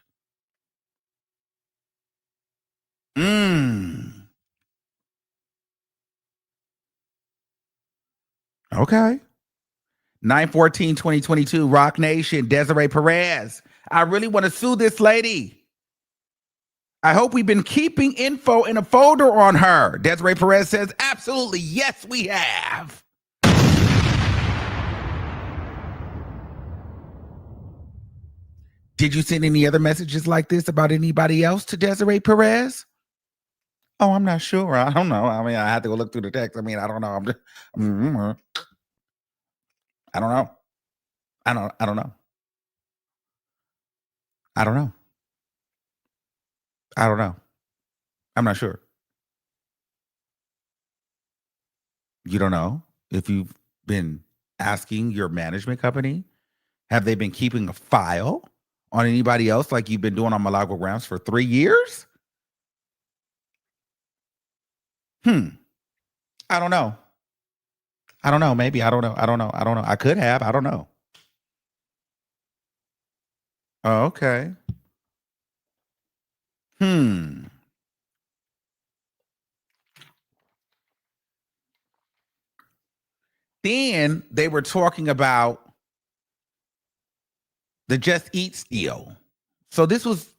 Okay. 9/14/2022, Rock Nation, Desiree Perez. I really want to sue this lady. I hope we've been keeping info in a folder on her. Desiree Perez says, absolutely, yes, we have. Did you send any other messages like this about anybody else to Desiree Perez? Oh, I'm not sure. I don't know. I mean, I have to go look through the text. I mean, I don't know. I don't know. I don't know. I don't know. I don't know. I'm not sure. You don't know if you've been asking your management company? Have they been keeping a file on anybody else like you've been doing on Milagro Grams for 3 years? I don't know. Maybe. I don't know. I could have. I don't know. Oh, okay. Then they were talking about the Just Eat deal. So it was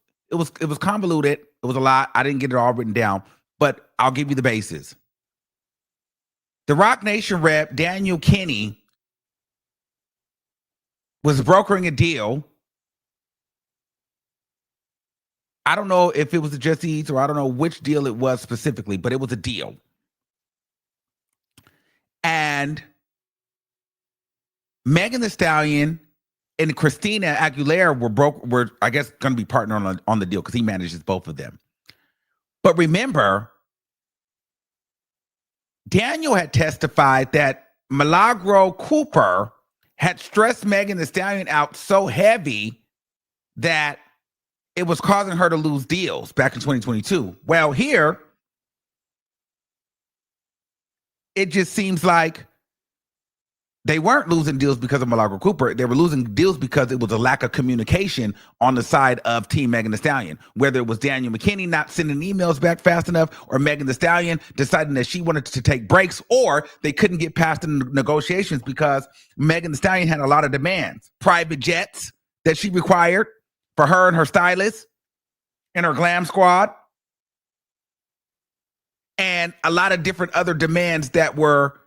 convoluted. It was a lot. I didn't get it all written down, but I'll give you the bases. The Rock Nation rep, Daniel Kinney, was brokering a deal. I don't know if it was the Just Eats or I don't know which deal it was specifically, but it was a deal. And Megan Thee Stallion and Christina Aguilera were I guess going to be partnering on the deal because he manages both of them. But remember, Daniel had testified that Milagro Cooper had stressed Megan Thee Stallion out so heavy that it was causing her to lose deals back in 2022. Well, here, it just seems like they weren't losing deals because of Milagro Cooper. They were losing deals because it was a lack of communication on the side of Team Megan Thee Stallion. Whether it was Daniel McKinney not sending emails back fast enough, or Megan Thee Stallion deciding that she wanted to take breaks, or they couldn't get past the negotiations because Megan Thee Stallion had a lot of demands. Private jets that she required for her and her stylist and her glam squad. And a lot of different other demands that were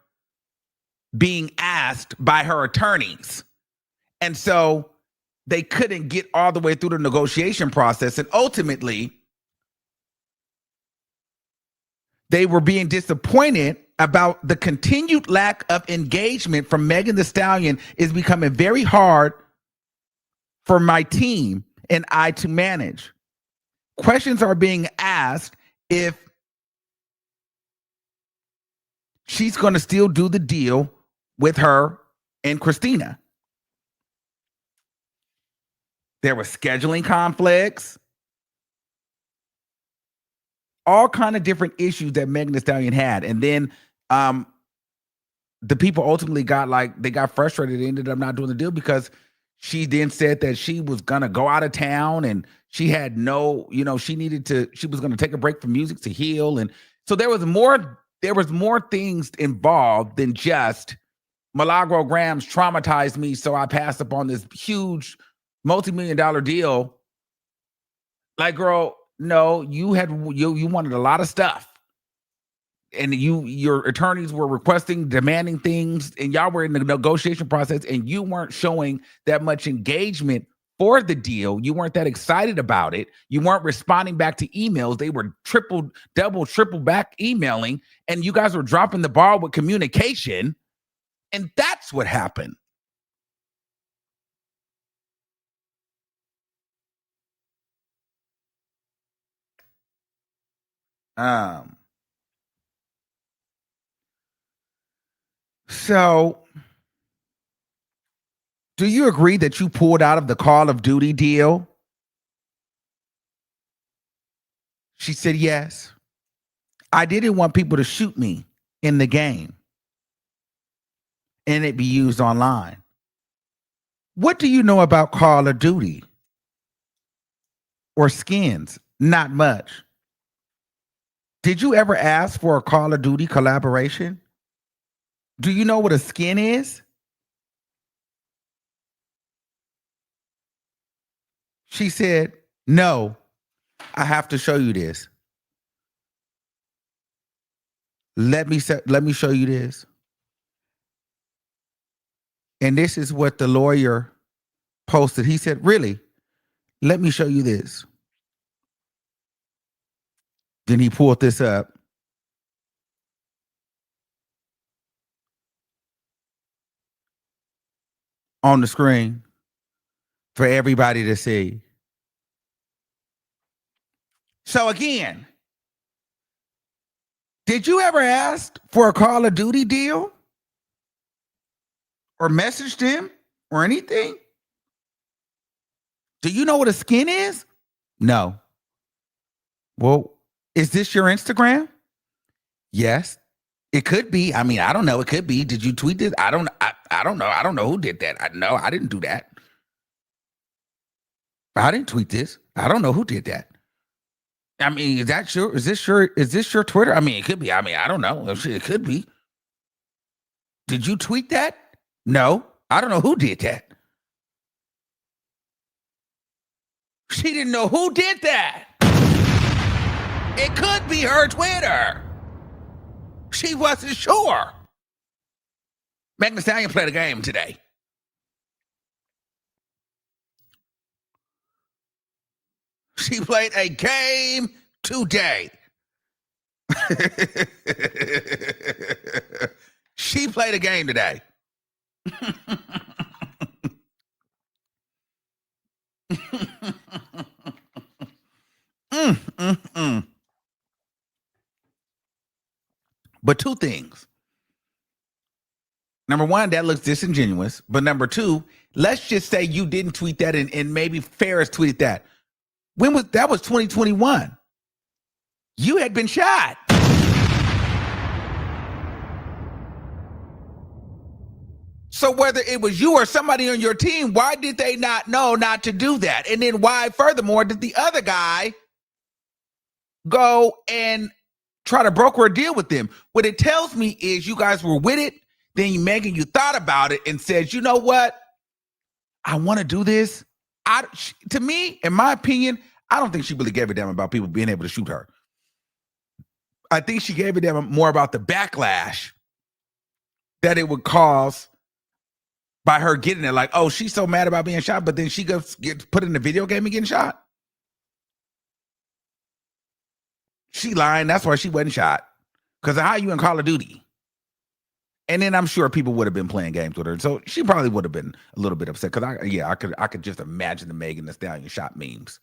being asked by her attorneys. And so they couldn't get all the way through the negotiation process. And ultimately, they were being disappointed about the continued lack of engagement from Megan Thee Stallion is becoming very hard for my team and I to manage. Questions are being asked if she's going to still do the deal with her and Christina. There were scheduling conflicts, all kind of different issues that Megan Thee Stallion had. And then the people ultimately got frustrated and ended up not doing the deal because she then said that she was going to go out of town and she had she was going to take a break from music to heal. And so there was more things involved than just Milagro Grams traumatized me, so I passed up on this huge multi-million-dollar deal. Like, girl, no, you wanted a lot of stuff. and your attorneys were requesting, demanding things, and y'all were in the negotiation process, and you weren't showing that much engagement for the deal. You weren't that excited about it. You weren't responding back to emails. They were triple, double, triple back emailing, and you guys were dropping the ball with communication. And that's what happened. So do you agree that you pulled out of the Call of Duty deal? She said, yes. I didn't want people to shoot me in the game and it be used online. What do you know about Call of Duty or skins? Not much. Did you ever ask for a Call of Duty collaboration? Do you know what a skin is? She said, no, I have to show you this. Let me show you this. And this is what the lawyer posted. He said, really? Let me show you this. Then he pulled this up on the screen for everybody to see. So again, did you ever ask for a Call of Duty deal? Or message them or anything? Do you know what a skin is? No. Well, is this your Instagram? Yes. It could be. I mean, I don't know. It could be. Did you tweet this? I don't know. I don't know who did that. I didn't do that. I didn't tweet this. I don't know who did that. I mean, is this your Twitter? I mean, it could be. I mean, I don't know. It could be. Did you tweet that? No. I don't know who did that. She didn't know who did that. It could be her Twitter. She wasn't sure. Megan Thee Stallion played a game today. She played a game today. She played a game today. But two things. Number one, that looks disingenuous. But number two, let's just say you didn't tweet that and maybe Ferris tweeted that. That was 2021. You had been shot. So whether it was you or somebody on your team, why did they not know not to do that? And then why, furthermore, did the other guy go and try to broker a deal with them? What it tells me is you guys were with it. Then Megan, you thought about it and said, you know what? I want to do this. To me, in my opinion, I don't think she really gave a damn about people being able to shoot her. I think she gave a damn more about the backlash that it would cause by her getting it. Like, oh, she's so mad about being shot, but then she gets put in the video game and getting shot. She lying. That's why she wasn't shot. Because of how you in Call of Duty. And then I'm sure people would have been playing games with her. So she probably would have been a little bit upset. Because I could just imagine the Megan Thee Stallion shot memes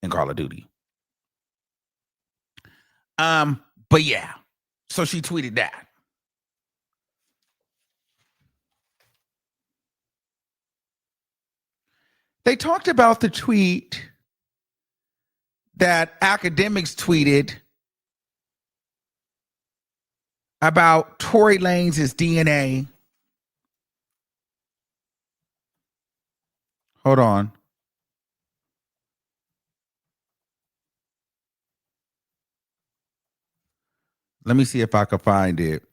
in Call of Duty. But yeah. So she tweeted that. They talked about the tweet that academics tweeted about Tory Lanez' DNA. Hold on. Let me see if I can find it.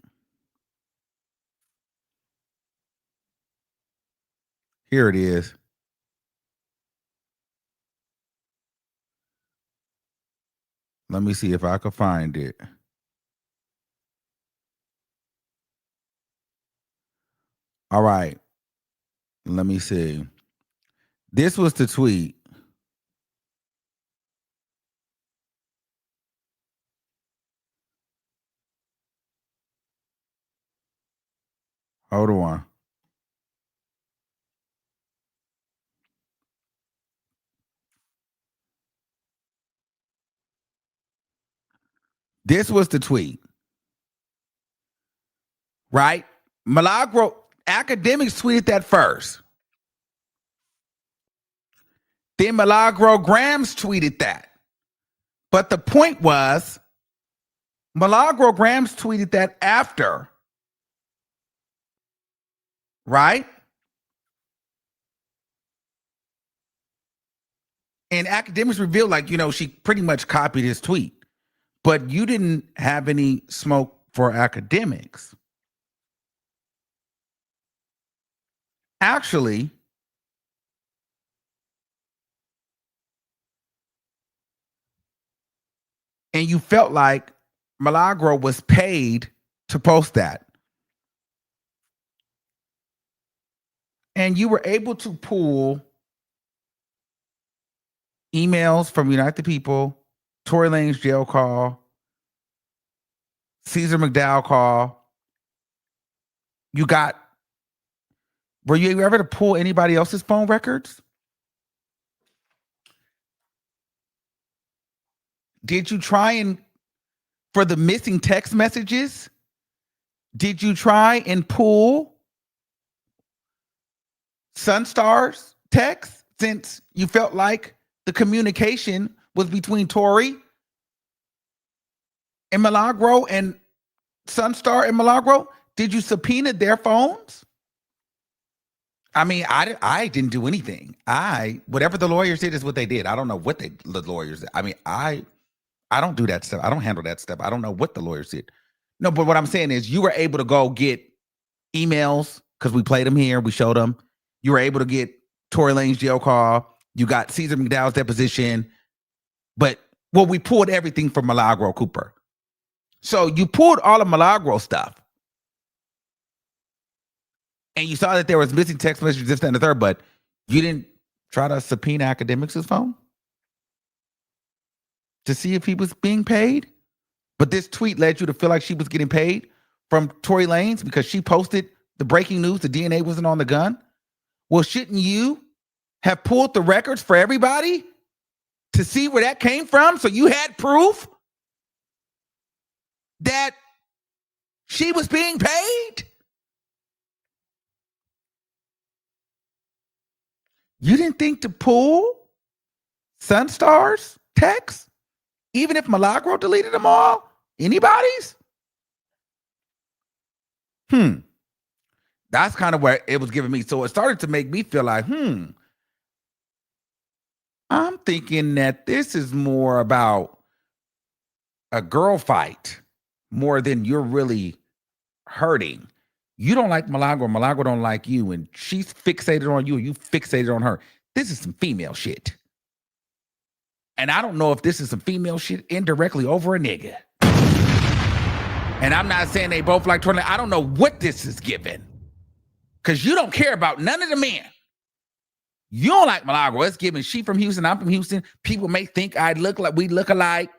Here it is. Let me see if I can find it. All right. Let me see. This was the tweet. Hold on. This was the tweet. Right? Milagro Academics tweeted that first. Then Milagro Grams tweeted that. But the point was, Milagro Grams tweeted that after. Right? And Academics revealed, like, she pretty much copied his tweet. But you didn't have any smoke for Academics. Actually, and you felt like Milagro was paid to post that. And you were able to pull emails from Unite the People, Tory Lanez jail call, Caesar McDowell call. Were you ever to pull anybody else's phone records? Did you try and, for the missing text messages, did you try and pull Sunstar's text, since you felt like the communication was between Tory and Milagro and Sunstar and Milagro? Did you subpoena their phones? I mean, I didn't do anything. Whatever the lawyers did is what they did. I don't know what the lawyers did. I mean, I don't do that stuff. I don't handle that stuff. I don't know what the lawyers did. No, but what I'm saying is you were able to go get emails because we played them here. We showed them. You were able to get Tory Lanez jail call. You got Caesar McDowell's deposition. But, we pulled everything from Milagro Cooper. So you pulled all of Milagro stuff. And you saw that there was missing text messages, this, that, and the third, but you didn't try to subpoena Academics' phone to see if he was being paid? But this tweet led you to feel like she was getting paid from Tory Lanez because she posted the breaking news, the DNA wasn't on the gun? Well, shouldn't you have pulled the records for everybody to see where that came from so you had proof that she was being paid? You didn't think to pull Sunstar's text, even if Milagro deleted them all? Anybody's? That's kind of where it was giving me. So it started to make me feel like, I'm thinking that this is more about a girl fight more than you're really hurting. You don't like Milagro, Milagro don't like you, and she's fixated on you, and you fixated on her. This is some female shit. And I don't know if this is some female shit indirectly over a nigga. And I'm not saying they both like Tory. I don't know what this is giving. Because you don't care about none of the men. You don't like Milagro. It's giving she from Houston, I'm from Houston. People may think we look alike.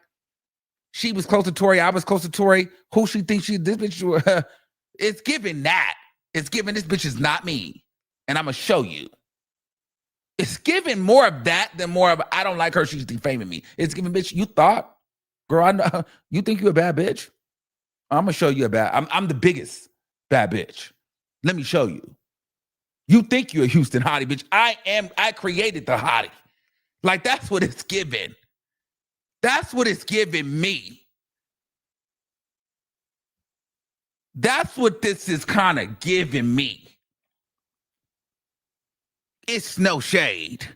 She was close to Tory, I was close to Tory. Who she thinks this bitch, it's giving that. It's giving this bitch is not me. And I'm going to show you. It's giving more of that than more of, I don't like her, she's defaming me. It's giving, bitch, you thought, girl, I know, you think you a bad bitch? I'm going to show you I'm the biggest bad bitch. Let me show you. You think you're a Houston hottie, bitch. I created the hottie. Like, that's what it's giving. That's what it's giving me. That's what this is kind of giving me. It's no shade.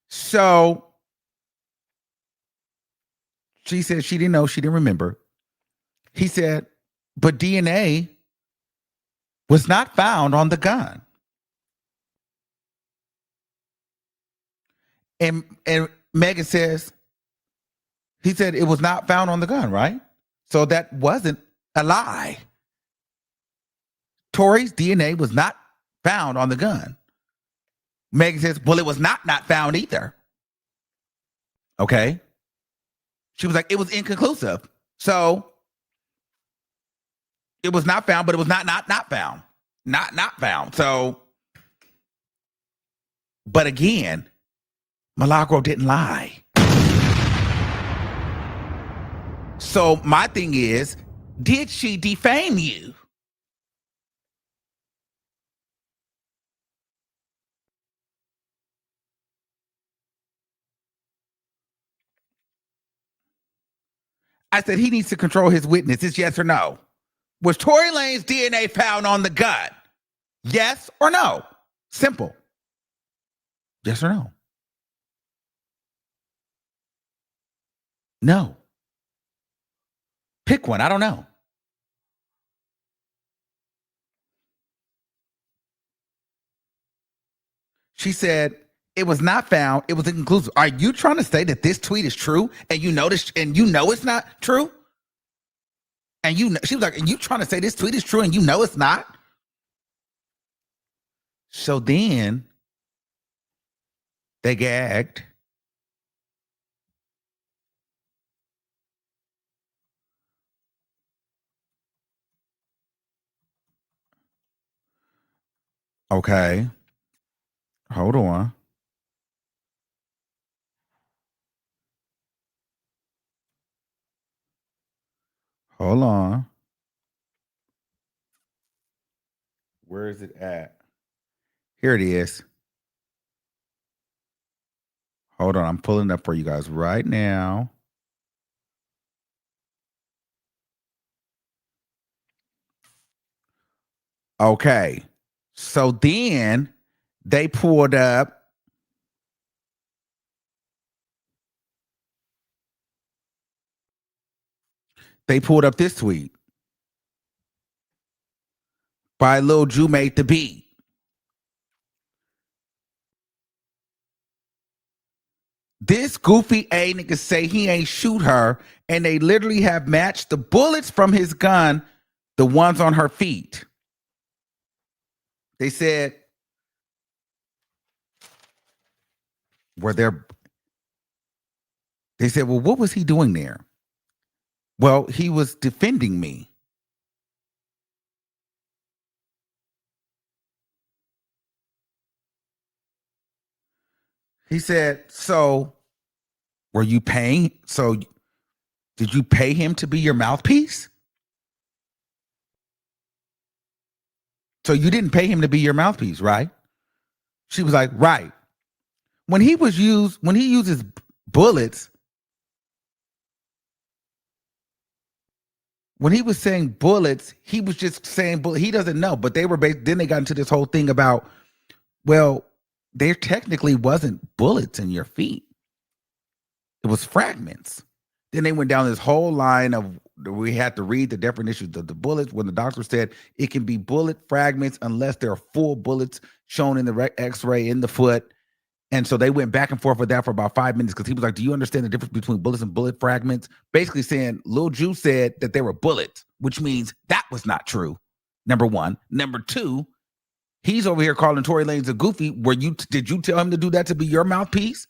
So she said she didn't know, she didn't remember. He said, but DNA was not found on the gun. And Megan says, He said it was not found on the gun, right? So that wasn't a lie. Tori's DNA was not found on the gun. Megan says, well, it was not found either. Okay. She was like, it was inconclusive. So it was not found, but it was not found. Not found. So, but again, Milagro didn't lie. So my thing is, did she defame you? I said he needs to control his witness. It's yes or no. Was Tory Lane's DNA found on the gun? Yes or no? Simple. Yes or no? No. Pick one. I don't know. She said it was not found. It was inconclusive. Are you trying to say that this tweet is true and you noticed and you know it's not true? And she was like, and you trying to say this tweet is true and you know it's not? So then they gagged. Okay. Hold on. Hold on. Where is it at? Here it is. Hold on. I'm pulling it up for you guys right now. Okay. So then they pulled up. They pulled up this tweet by Lil Ju Made the Beat. This goofy A nigga say he ain't shoot her, and they literally have matched the bullets from his gun, the ones on her feet. They said, they said, well, what was he doing there? Well, he was defending me. He said, so were you paying? So did you pay him to be your mouthpiece? So you didn't pay him to be your mouthpiece, right? She was like, right. When he uses bullets, when he was saying bullets, he was just saying bullet. He doesn't know, but then they got into this whole thing about, well, there technically wasn't bullets in your feet. It was fragments. Then they went down this whole line of, we had to read the definitions of the bullets when the doctor said it can be bullet fragments unless there are full bullets shown in the x-ray in the foot. And so they went back and forth with that for about 5 minutes because he was like, do you understand the difference between bullets and bullet fragments? Basically saying Lil Ju said that they were bullets, which means that was not true. Number one. Number two, he's over here calling Tory Lanez a goofy. Did you tell him to do that to be your mouthpiece?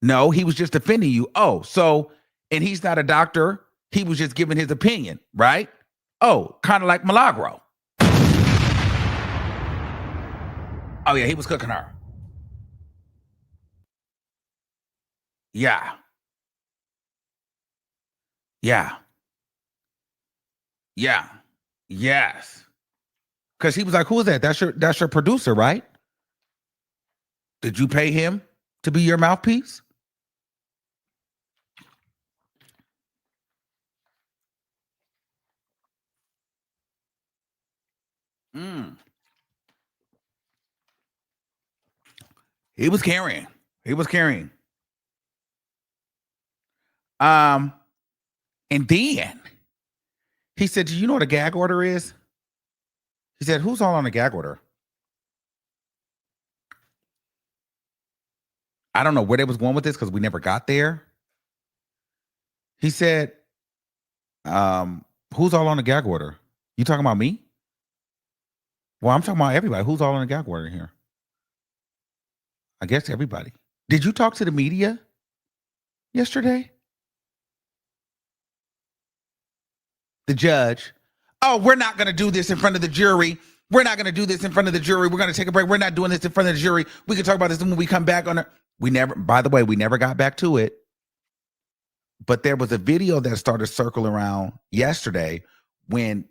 No, he was just defending you. Oh, so, and he's not a doctor. He was just giving his opinion, right? Oh, kind of like Milagro. Oh, yeah, he was cooking her. Yeah. Yeah. Yeah. Yes. Because he was like, who is that? That's your producer, right? Did you pay him to be your mouthpiece? He was carrying. He was carrying. And then he said, do you know what a gag order is? He said, who's all on a gag order? I don't know where they was going with this because we never got there. He said, who's all on the gag order? You talking about me? Well, I'm talking about everybody. Who's all on the gag order here? I guess everybody. Did you talk to the media yesterday? The judge. Oh, we're not going to do this in front of the jury. We're not going to do this in front of the jury. We're going to take a break. We're not doing this in front of the jury. We can talk about this when we come back on it. We never, by the way, we never got back to it. But there was a video that started circling around yesterday when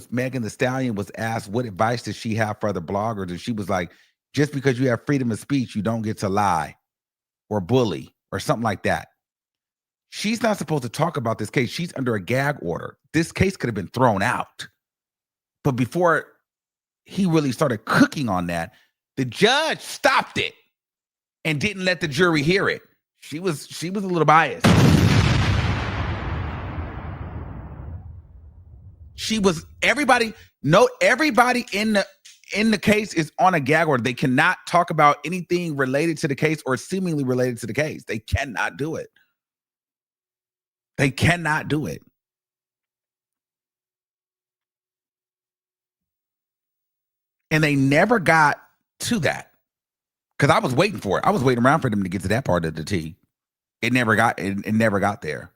Megan Thee Stallion was asked what advice does she have for other bloggers. And she was like, just because you have freedom of speech, you don't get to lie or bully or something like that. She's not supposed to talk about this case. She's under a gag order. This case could have been thrown out. But before he really started cooking on that, the judge stopped it and didn't let the jury hear it. She was a little biased. Everybody in the case is on a gag order. They cannot talk about anything related to the case or seemingly related to the case. They cannot do it. They cannot do it. And they never got to that. Because I was waiting for it. I was waiting around for them to get to that part of the tea. It never got there.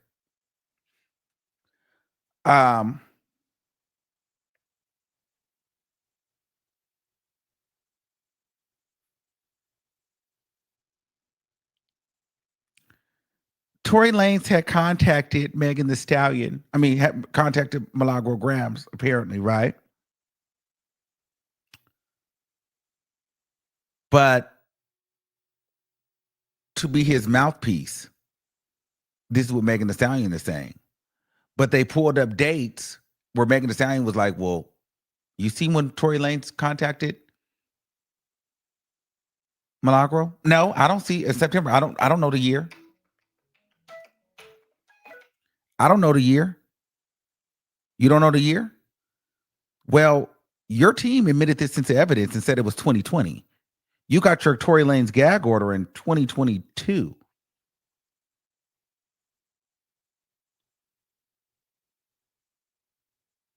Tory Lanez had contacted Megan Thee Stallion. Had contacted Milagro Grams, apparently, right? But to be his mouthpiece, this is what Megan Thee Stallion is saying. But they pulled up dates where Megan Thee Stallion was like, well, you see when Tory Lanez contacted Milagro? No, I don't see. It's September. I don't know the year. I don't know the year. You don't know the year? Well, your team admitted this into evidence and said it was 2020. You got your Tory Lanez gag order in 2022.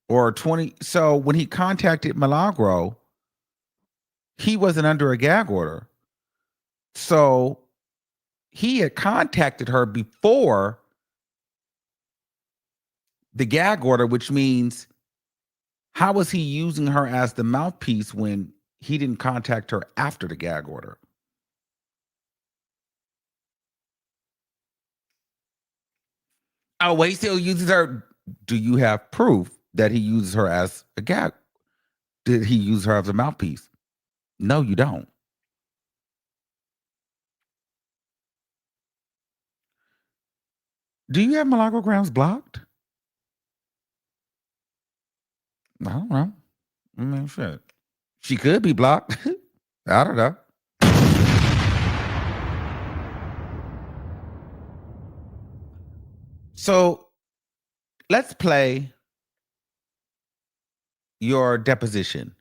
Or 20. So when he contacted Milagro, he wasn't under a gag order. So he had contacted her before the gag order, which means how was he using her as the mouthpiece when he didn't contact her after the gag order? Oh, well, he still uses her. Do you have proof that he uses her as a gag? Did he use her as a mouthpiece? No, you don't. Do you have Milagro Grams blocked? I don't know. Shit. She could be blocked. I don't know. So let's play your deposition.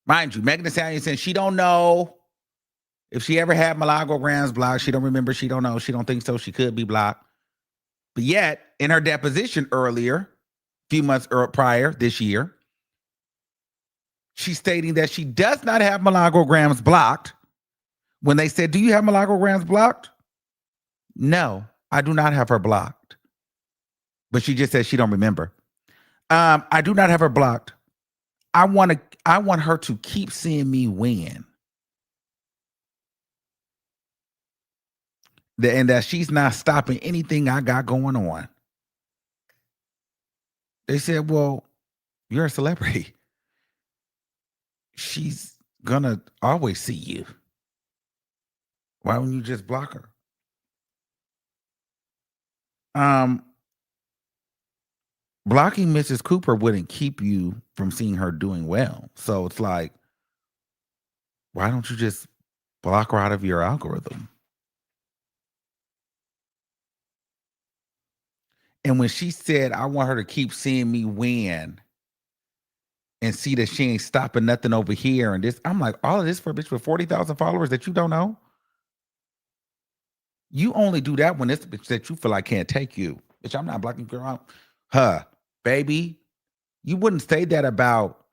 Mind you, Megan Thee Stallion said she don't know if she ever had Milagro Grams blocked. She don't remember. She don't know. She don't think so. She could be blocked. But yet, in her deposition earlier, a few months prior this year, she's stating that she does not have Milagro Grams blocked. When they said, do you have Milagro Grams blocked? No, I do not have her blocked. But she just said she don't remember. I do not have her blocked. I want her to keep seeing me win. And that she's not stopping anything I got going on. They said, well, you're a celebrity. She's gonna always see you. Why wouldn't you just block her? Blocking Mrs. Cooper wouldn't keep you from seeing her doing well. So it's like, why don't you just block her out of your algorithm? And when she said, I want her to keep seeing me win and see that she ain't stopping nothing over here and this, I'm like, all of this for a bitch with 40,000 followers that you don't know? You only do that when it's a bitch that you feel like can't take you. Bitch, I'm not blocking girl out. Huh, baby. You wouldn't say that about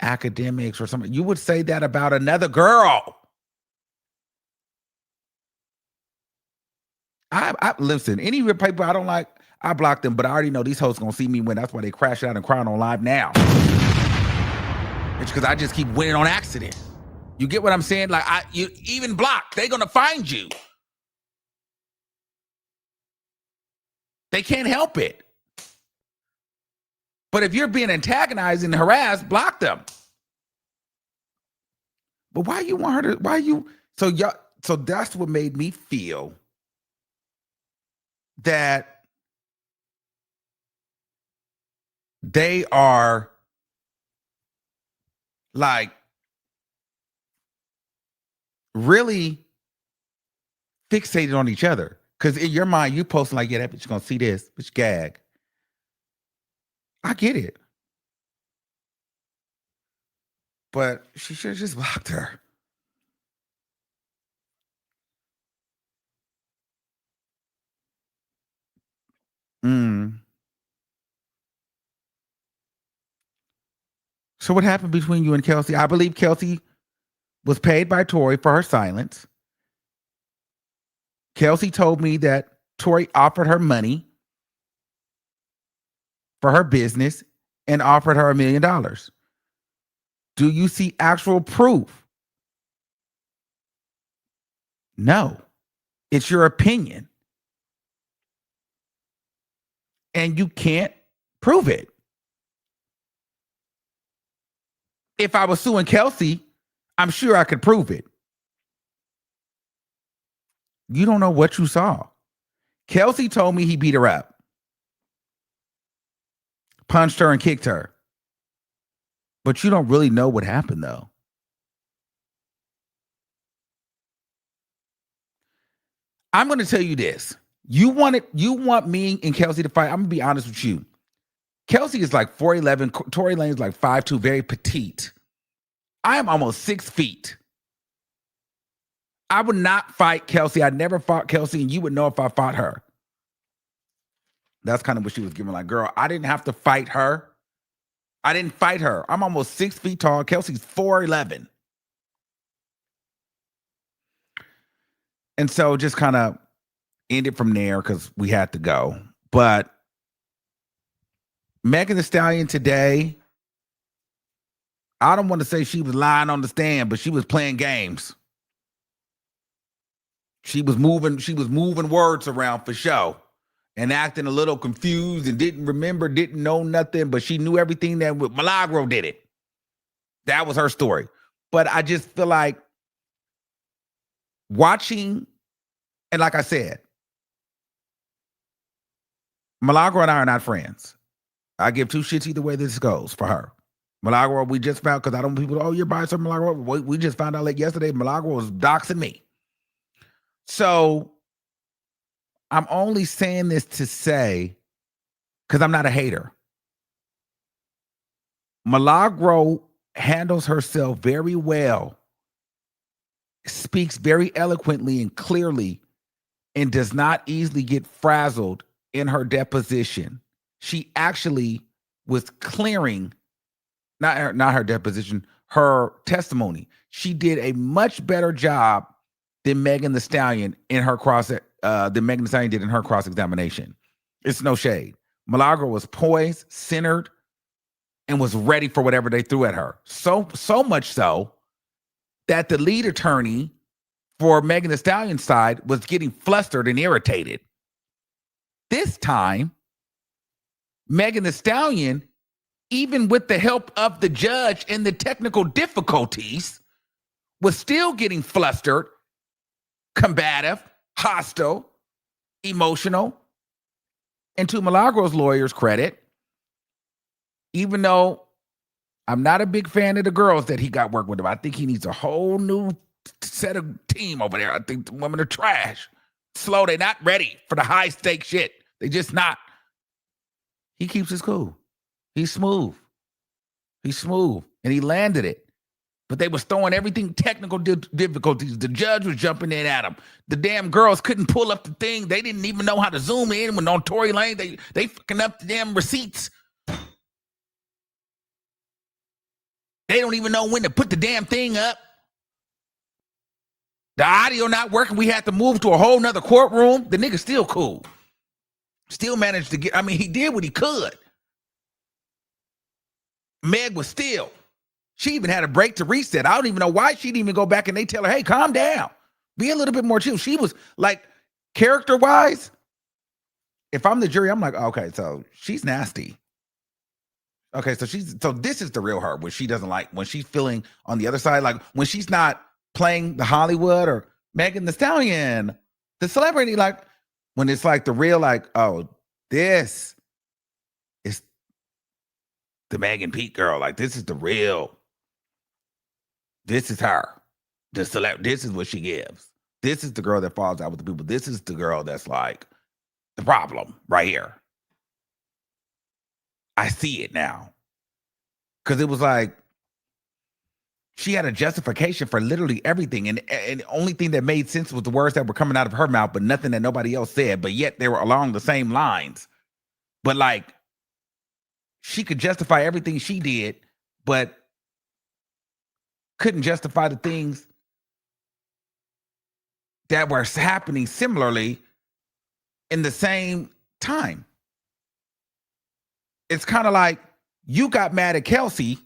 academics or something. You would say that about another girl. I listen, any people I don't like, I block them, but I already know these hoes gonna see me win. That's why they crash out and crying on live now. It's because I just keep winning on accident. You get what I'm saying? Like you even blocked, they gonna find you. They can't help it. But if you're being antagonized and harassed, block them. But why you want her to? Why you? So y'all. So that's what made me feel that they are like really fixated on each other. Because in your mind, you posting like, yeah, that bitch gonna see this, bitch gag. I get it. But she should have just blocked her. So what happened between you and Kelsey? I believe Kelsey was paid by Tori for her silence. Kelsey told me that Tori offered her money for her business and offered her $1 million. Do you see actual proof? No. It's your opinion. And you can't prove it. If I was suing Kelsey, I'm sure I could prove it. You don't know what you saw. Kelsey told me he beat her up, punched her and kicked her. But you don't really know what happened, though. I'm going to tell you this. You want me and Kelsey to fight. I'm going to be honest with you. Kelsey is like 4'11". Tory Lanez is like 5'2", very petite. I am almost 6 feet. I would not fight Kelsey. I never fought Kelsey, and you would know if I fought her. That's kind of what she was giving. Like, girl, I didn't have to fight her. I didn't fight her. I'm almost 6 feet tall. Kelsey's 4'11". And so just kind of ended from there because we had to go. But Megan Thee Stallion today, I don't want to say she was lying on the stand, but she was playing games. She was moving words around for show and acting a little confused and didn't know nothing, but she knew everything that Milagro did it. That was her story. But I just feel like watching, and like I said, Milagro and I are not friends. I give two shits either way this goes for her. Milagro, we just found, because I don't want people, oh, you're biased, Milagro. We just found out like yesterday, Milagro was doxing me. So I'm only saying this to say, because I'm not a hater. Milagro handles herself very well, speaks very eloquently and clearly, and does not easily get frazzled in her deposition. She actually was clearing, not her deposition, her testimony. She did a much better job than Megan Thee Stallion in her than Megan Thee Stallion did in her cross-examination. It's no shade. Milagro was poised, centered, and was ready for whatever they threw at her. So much so that the lead attorney for Megan Thee Stallion's side was getting flustered and irritated. This time, Megan Thee Stallion, even with the help of the judge and the technical difficulties, was still getting flustered, combative, hostile, emotional. And to Milagro's lawyer's credit, even though I'm not a big fan of the girls that he got work with him, I think he needs a whole new set of team over there. I think the women are trash. Slow, they're not ready for the high stake shit. They just not. He keeps his cool. He's smooth. And he landed it. But they was throwing everything technical difficulties. The judge was jumping in at them. The damn girls couldn't pull up the thing. They didn't even know how to zoom in when on Tory Lane. They fucking up the damn receipts. They don't even know when to put the damn thing up. The audio not working. We had to move to a whole nother courtroom. The nigga still cool. Still managed to get, I mean, he did what he could. Meg was still. She even had a break to reset. I don't even know why she didn't even go back and they tell her, hey, calm down. Be a little bit more chill. She was like, character-wise, if I'm the jury, I'm like, okay, so she's nasty. Okay, so this is the real her, when she doesn't like, when she's feeling on the other side, like when she's not playing the Hollywood or Megan Thee Stallion, the celebrity, like when it's like the real, like, oh, this is the Megan Pete girl. Like, this is the real. This is her. This is what she gives. This is the girl that falls out with the people. This is the girl that's like the problem right here. I see it now. Because it was like she had a justification for literally everything. And the only thing that made sense was the words that were coming out of her mouth, but nothing that nobody else said. But yet they were along the same lines. But like, she could justify everything she did, but couldn't justify the things that were happening similarly in the same time. It's kind of like you got mad at Kelsey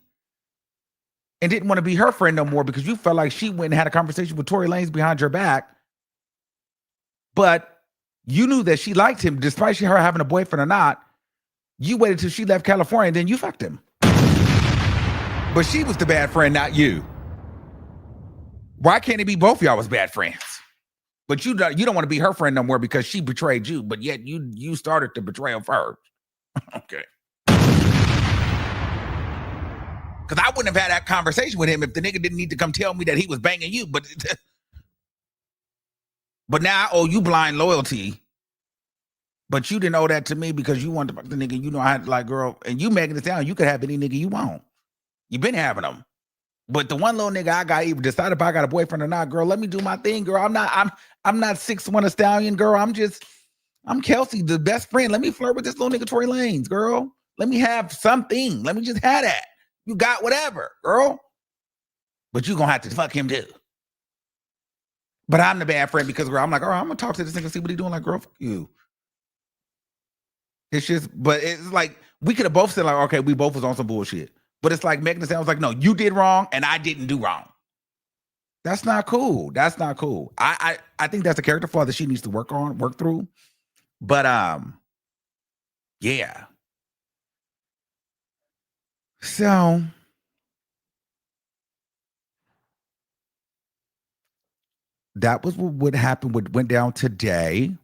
and didn't want to be her friend no more because you felt like she went and had a conversation with Tory Lanez behind your back, but you knew that she liked him despite her having a boyfriend or not. You waited till she left California and then you fucked him. But she was the bad friend, not you. Why can't it be both of y'all was bad friends? But you don't want to be her friend no more because she betrayed you, but yet you started the betrayal first. Okay. Because I wouldn't have had that conversation with him if the nigga didn't need to come tell me that he was banging you. But now I owe you blind loyalty. But you didn't owe that to me because you wanted to fuck the nigga. You know I had like, girl, and you making it sound you could have any nigga you want. You been having them. But the one little nigga I got, even decided if I got a boyfriend or not, girl, let me do my thing, girl. I'm not 6'1" a stallion, girl. I'm Kelsey, the best friend. Let me flirt with this little nigga Tory Lanez, girl. Let me have something. Let me just have that. You got whatever, girl. But you gonna have to fuck him too. But I'm the bad friend because, girl, I'm like, all right, I'm gonna talk to this nigga, see what he doing. Like, girl, fuck you. It's just, but it's like, we could have both said like, okay, we both was on some bullshit. But it's like Megan Thee Stallion was like, no, you did wrong and I didn't do wrong. That's not cool. That's not cool. I think that's a character flaw that she needs to work through. But yeah. So that was what happened, what went down today.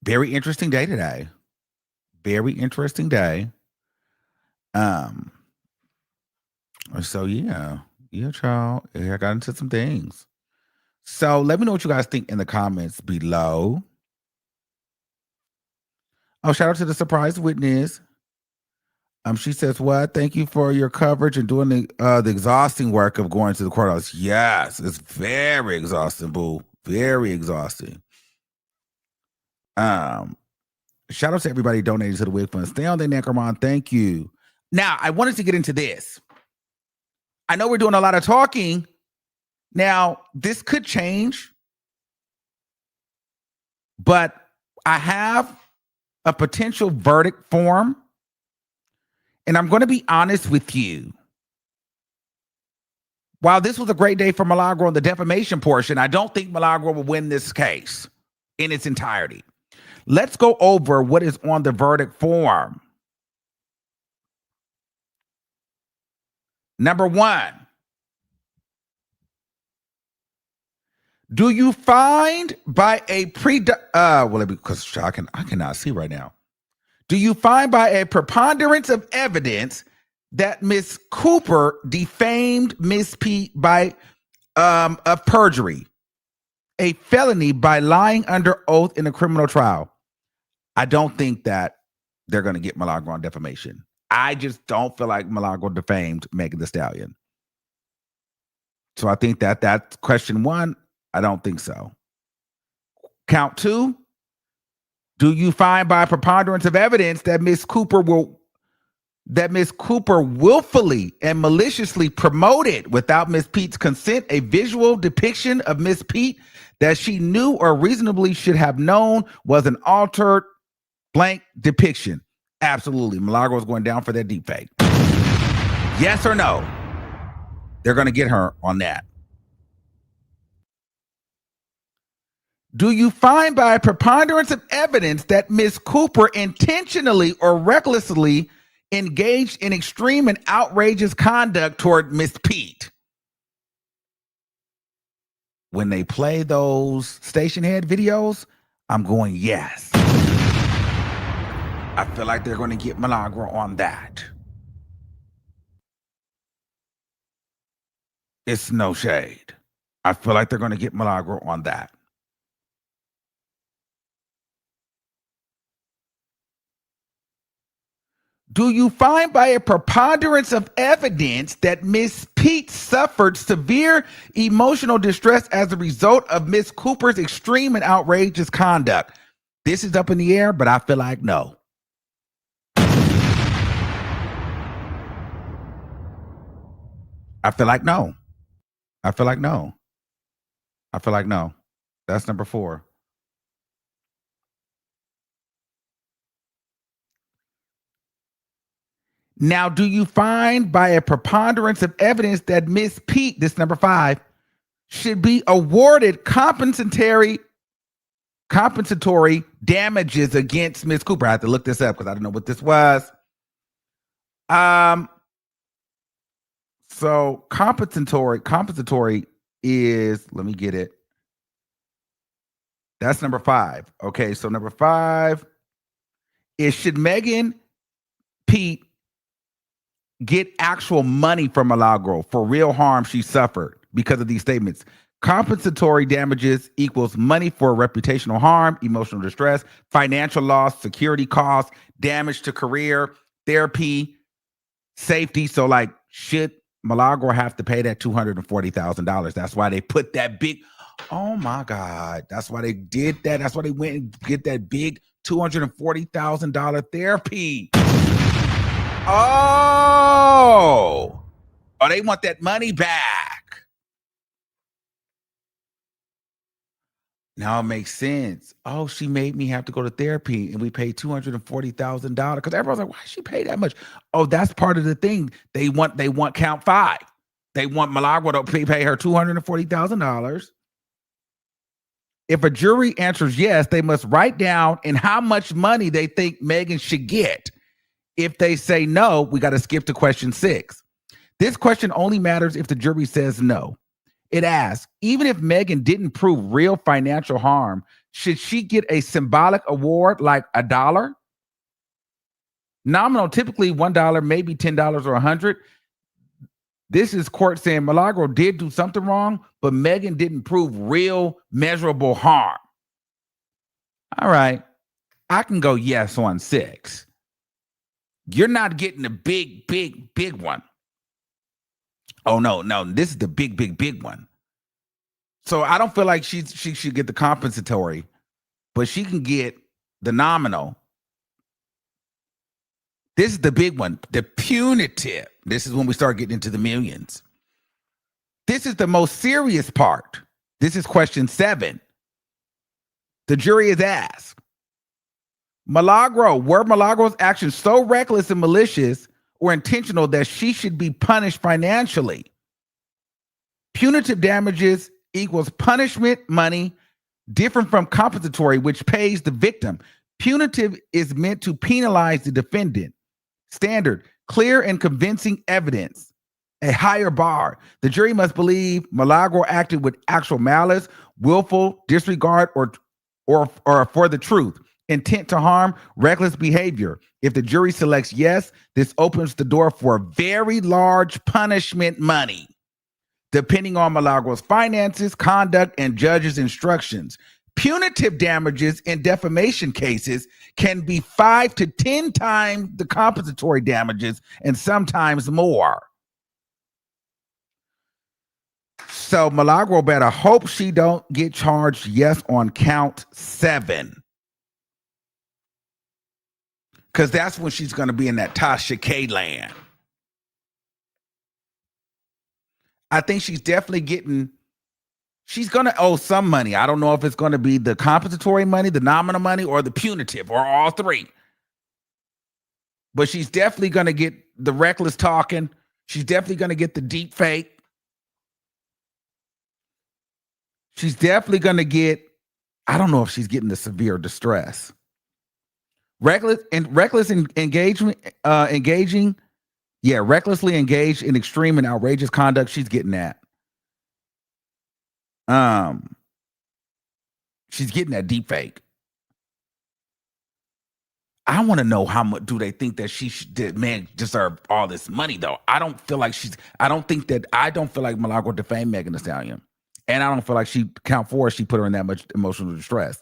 Very interesting day today. Very interesting day. So yeah, child. I got into some things. So let me know what you guys think in the comments below. Oh, shout out to the surprise witness. She says, what? Thank you for your coverage and doing the exhausting work of going to the courthouse. Yes, it's very exhausting, boo. Very exhausting. Shout out to everybody donating to the Wig Fund. Stay on the neck, Armand. Thank you. Now, I wanted to get into this. I know we're doing a lot of talking. Now, this could change, but I have a potential verdict form, and I'm going to be honest with you. While this was a great day for Milagro on the defamation portion, I don't think Milagro will win this case in its entirety. Let's go over what is on the verdict form. Number one, do you find by a because I cannot see right now. Do you find by a preponderance of evidence that Miss Cooper defamed Miss P by of perjury, a felony by lying under oath in a criminal trial? I don't think that they're going to get Milagro on defamation. I just don't feel like Milagro defamed Megan Thee Stallion. So I think that's question one. I don't think so. Count two. Do you find by preponderance of evidence that Miss Cooper willfully and maliciously promoted without Miss Pete's consent a visual depiction of Miss Pete that she knew or reasonably should have known was an altered blank depiction? Absolutely. Milagro is going down for that deepfake. Yes or no? They're going to get her on that. Do you find by a preponderance of evidence that Miss Cooper intentionally or recklessly engaged in extreme and outrageous conduct toward Miss Pete? When they play those station head videos, I'm going, yes. I feel like they're going to get Milagro on that. It's no shade. I feel like they're going to get Milagro on that. Do you find by a preponderance of evidence that Miss Pete suffered severe emotional distress as a result of Miss Cooper's extreme and outrageous conduct? This is up in the air, but I feel like no. I feel like no. I feel like no. I feel like no. That's number 4. Now, do you find by a preponderance of evidence that Miss Pete, this number 5, should be awarded compensatory damages against Miss Cooper? I have to look this up because I don't know what this was. So compensatory is, let me get it. That's number 5. Okay, so number 5 is, should Megan Pete get actual money from Milagro for real harm she suffered because of these statements? Compensatory damages equals money for reputational harm, emotional distress, financial loss, security costs, damage to career, therapy, safety. So like, should Milagro have to pay that $240,000? That's why they put that big, oh my God, that's why they did that. That's why they went and get that big $240,000 therapy. Oh, they want that money back. Now it makes sense. Oh, she made me have to go to therapy and we paid $240,000 because everyone's like, why she pay that much? Oh, that's part of the thing. They want count 5. They want Milagro to pay her $240,000. If a jury answers yes, they must write down in how much money they think Megan should get. If they say no, we got to skip to question 6. This question only matters if the jury says no. It asks, even if Megan didn't prove real financial harm, should she get a symbolic award like $1? Nominal, typically $1, maybe $10 or $100. This is court saying Milagro did do something wrong, but Megan didn't prove real measurable harm. All right, I can go yes on 6. You're not getting a big one. Oh, no, this is the big one. So I don't feel like she should get the compensatory, but she can get the nominal. This is the big one, the punitive. This is when we start getting into the millions. This is the most serious part. This is question 7. The jury is asked, were Milagro's actions so reckless and malicious or intentional that she should be punished financially? Punitive damages equals punishment money, different from compensatory, which pays the victim. Punitive is meant to penalize the defendant. Standard, clear and convincing evidence, a higher bar. The jury must believe Milagro acted with actual malice, willful disregard, or for the truth, intent to harm, reckless behavior. If the jury selects yes, this opens the door for very large punishment money, depending on Milagro's finances, conduct, and judge's instructions. Punitive damages in defamation cases can be 5 to 10 times the compensatory damages and sometimes more. So Milagro better hope she don't get charged yes on count 7. Because that's when she's going to be in that Tasha K land. I think she's definitely getting, she's going to owe some money. I don't know if it's going to be the compensatory money, the nominal money, or the punitive, or all three. But she's definitely going to get the reckless talking. She's definitely going to get the deep fake. She's definitely going to get, I don't know if she's getting the severe distress. Recklessly engaged in extreme and outrageous conduct. She's getting that. She's getting that deep fake. I want to know how much do they think that she did, man, deserve all this money though. I don't feel like I don't feel like Milagro defamed Megan Thee Stallion. And I don't feel like she count 4, she put her in that much emotional distress.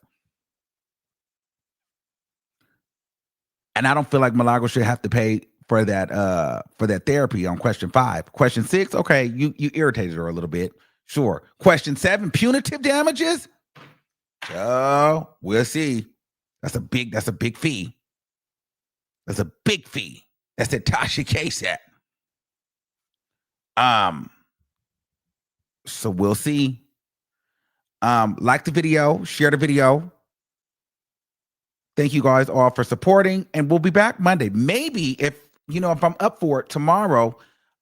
And I don't feel like Milagro should have to pay for that therapy on question 5. Question 6, okay, you irritated her a little bit. Sure. Question 7, punitive damages. Oh, we'll see. That's a big fee. That's a big fee. That's that Tasha K set. So we'll see. Like the video, share the video. Thank you guys all for supporting, and we'll be back Monday. Maybe if I'm up for it tomorrow,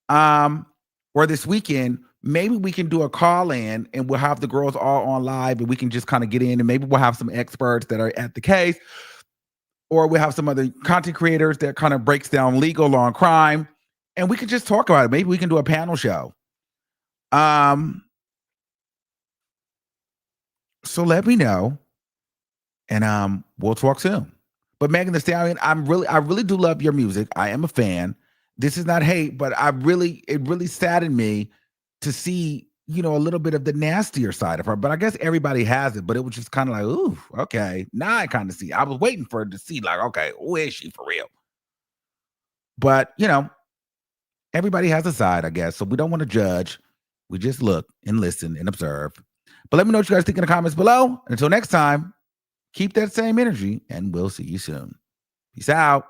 or this weekend, maybe we can do a call in and we'll have the girls all on live and we can just kind of get in, and maybe we'll have some experts that are at the case, or we'll have some other content creators that kind of breaks down legal law and crime, and we could just talk about it. Maybe we can do a panel show. So let me know. And we'll talk soon. But Megan Thee Stallion, I really do love your music. I am a fan. This is not hate, but it really saddened me to see, a little bit of the nastier side of her. But I guess everybody has it. But it was just kind of like, ooh, okay. Now I kind of see. I was waiting for her to see, like, okay, who is she for real? But everybody has a side, I guess. So we don't want to judge. We just look and listen and observe. But let me know what you guys think in the comments below. Until next time. Keep that same energy, and we'll see you soon. Peace out.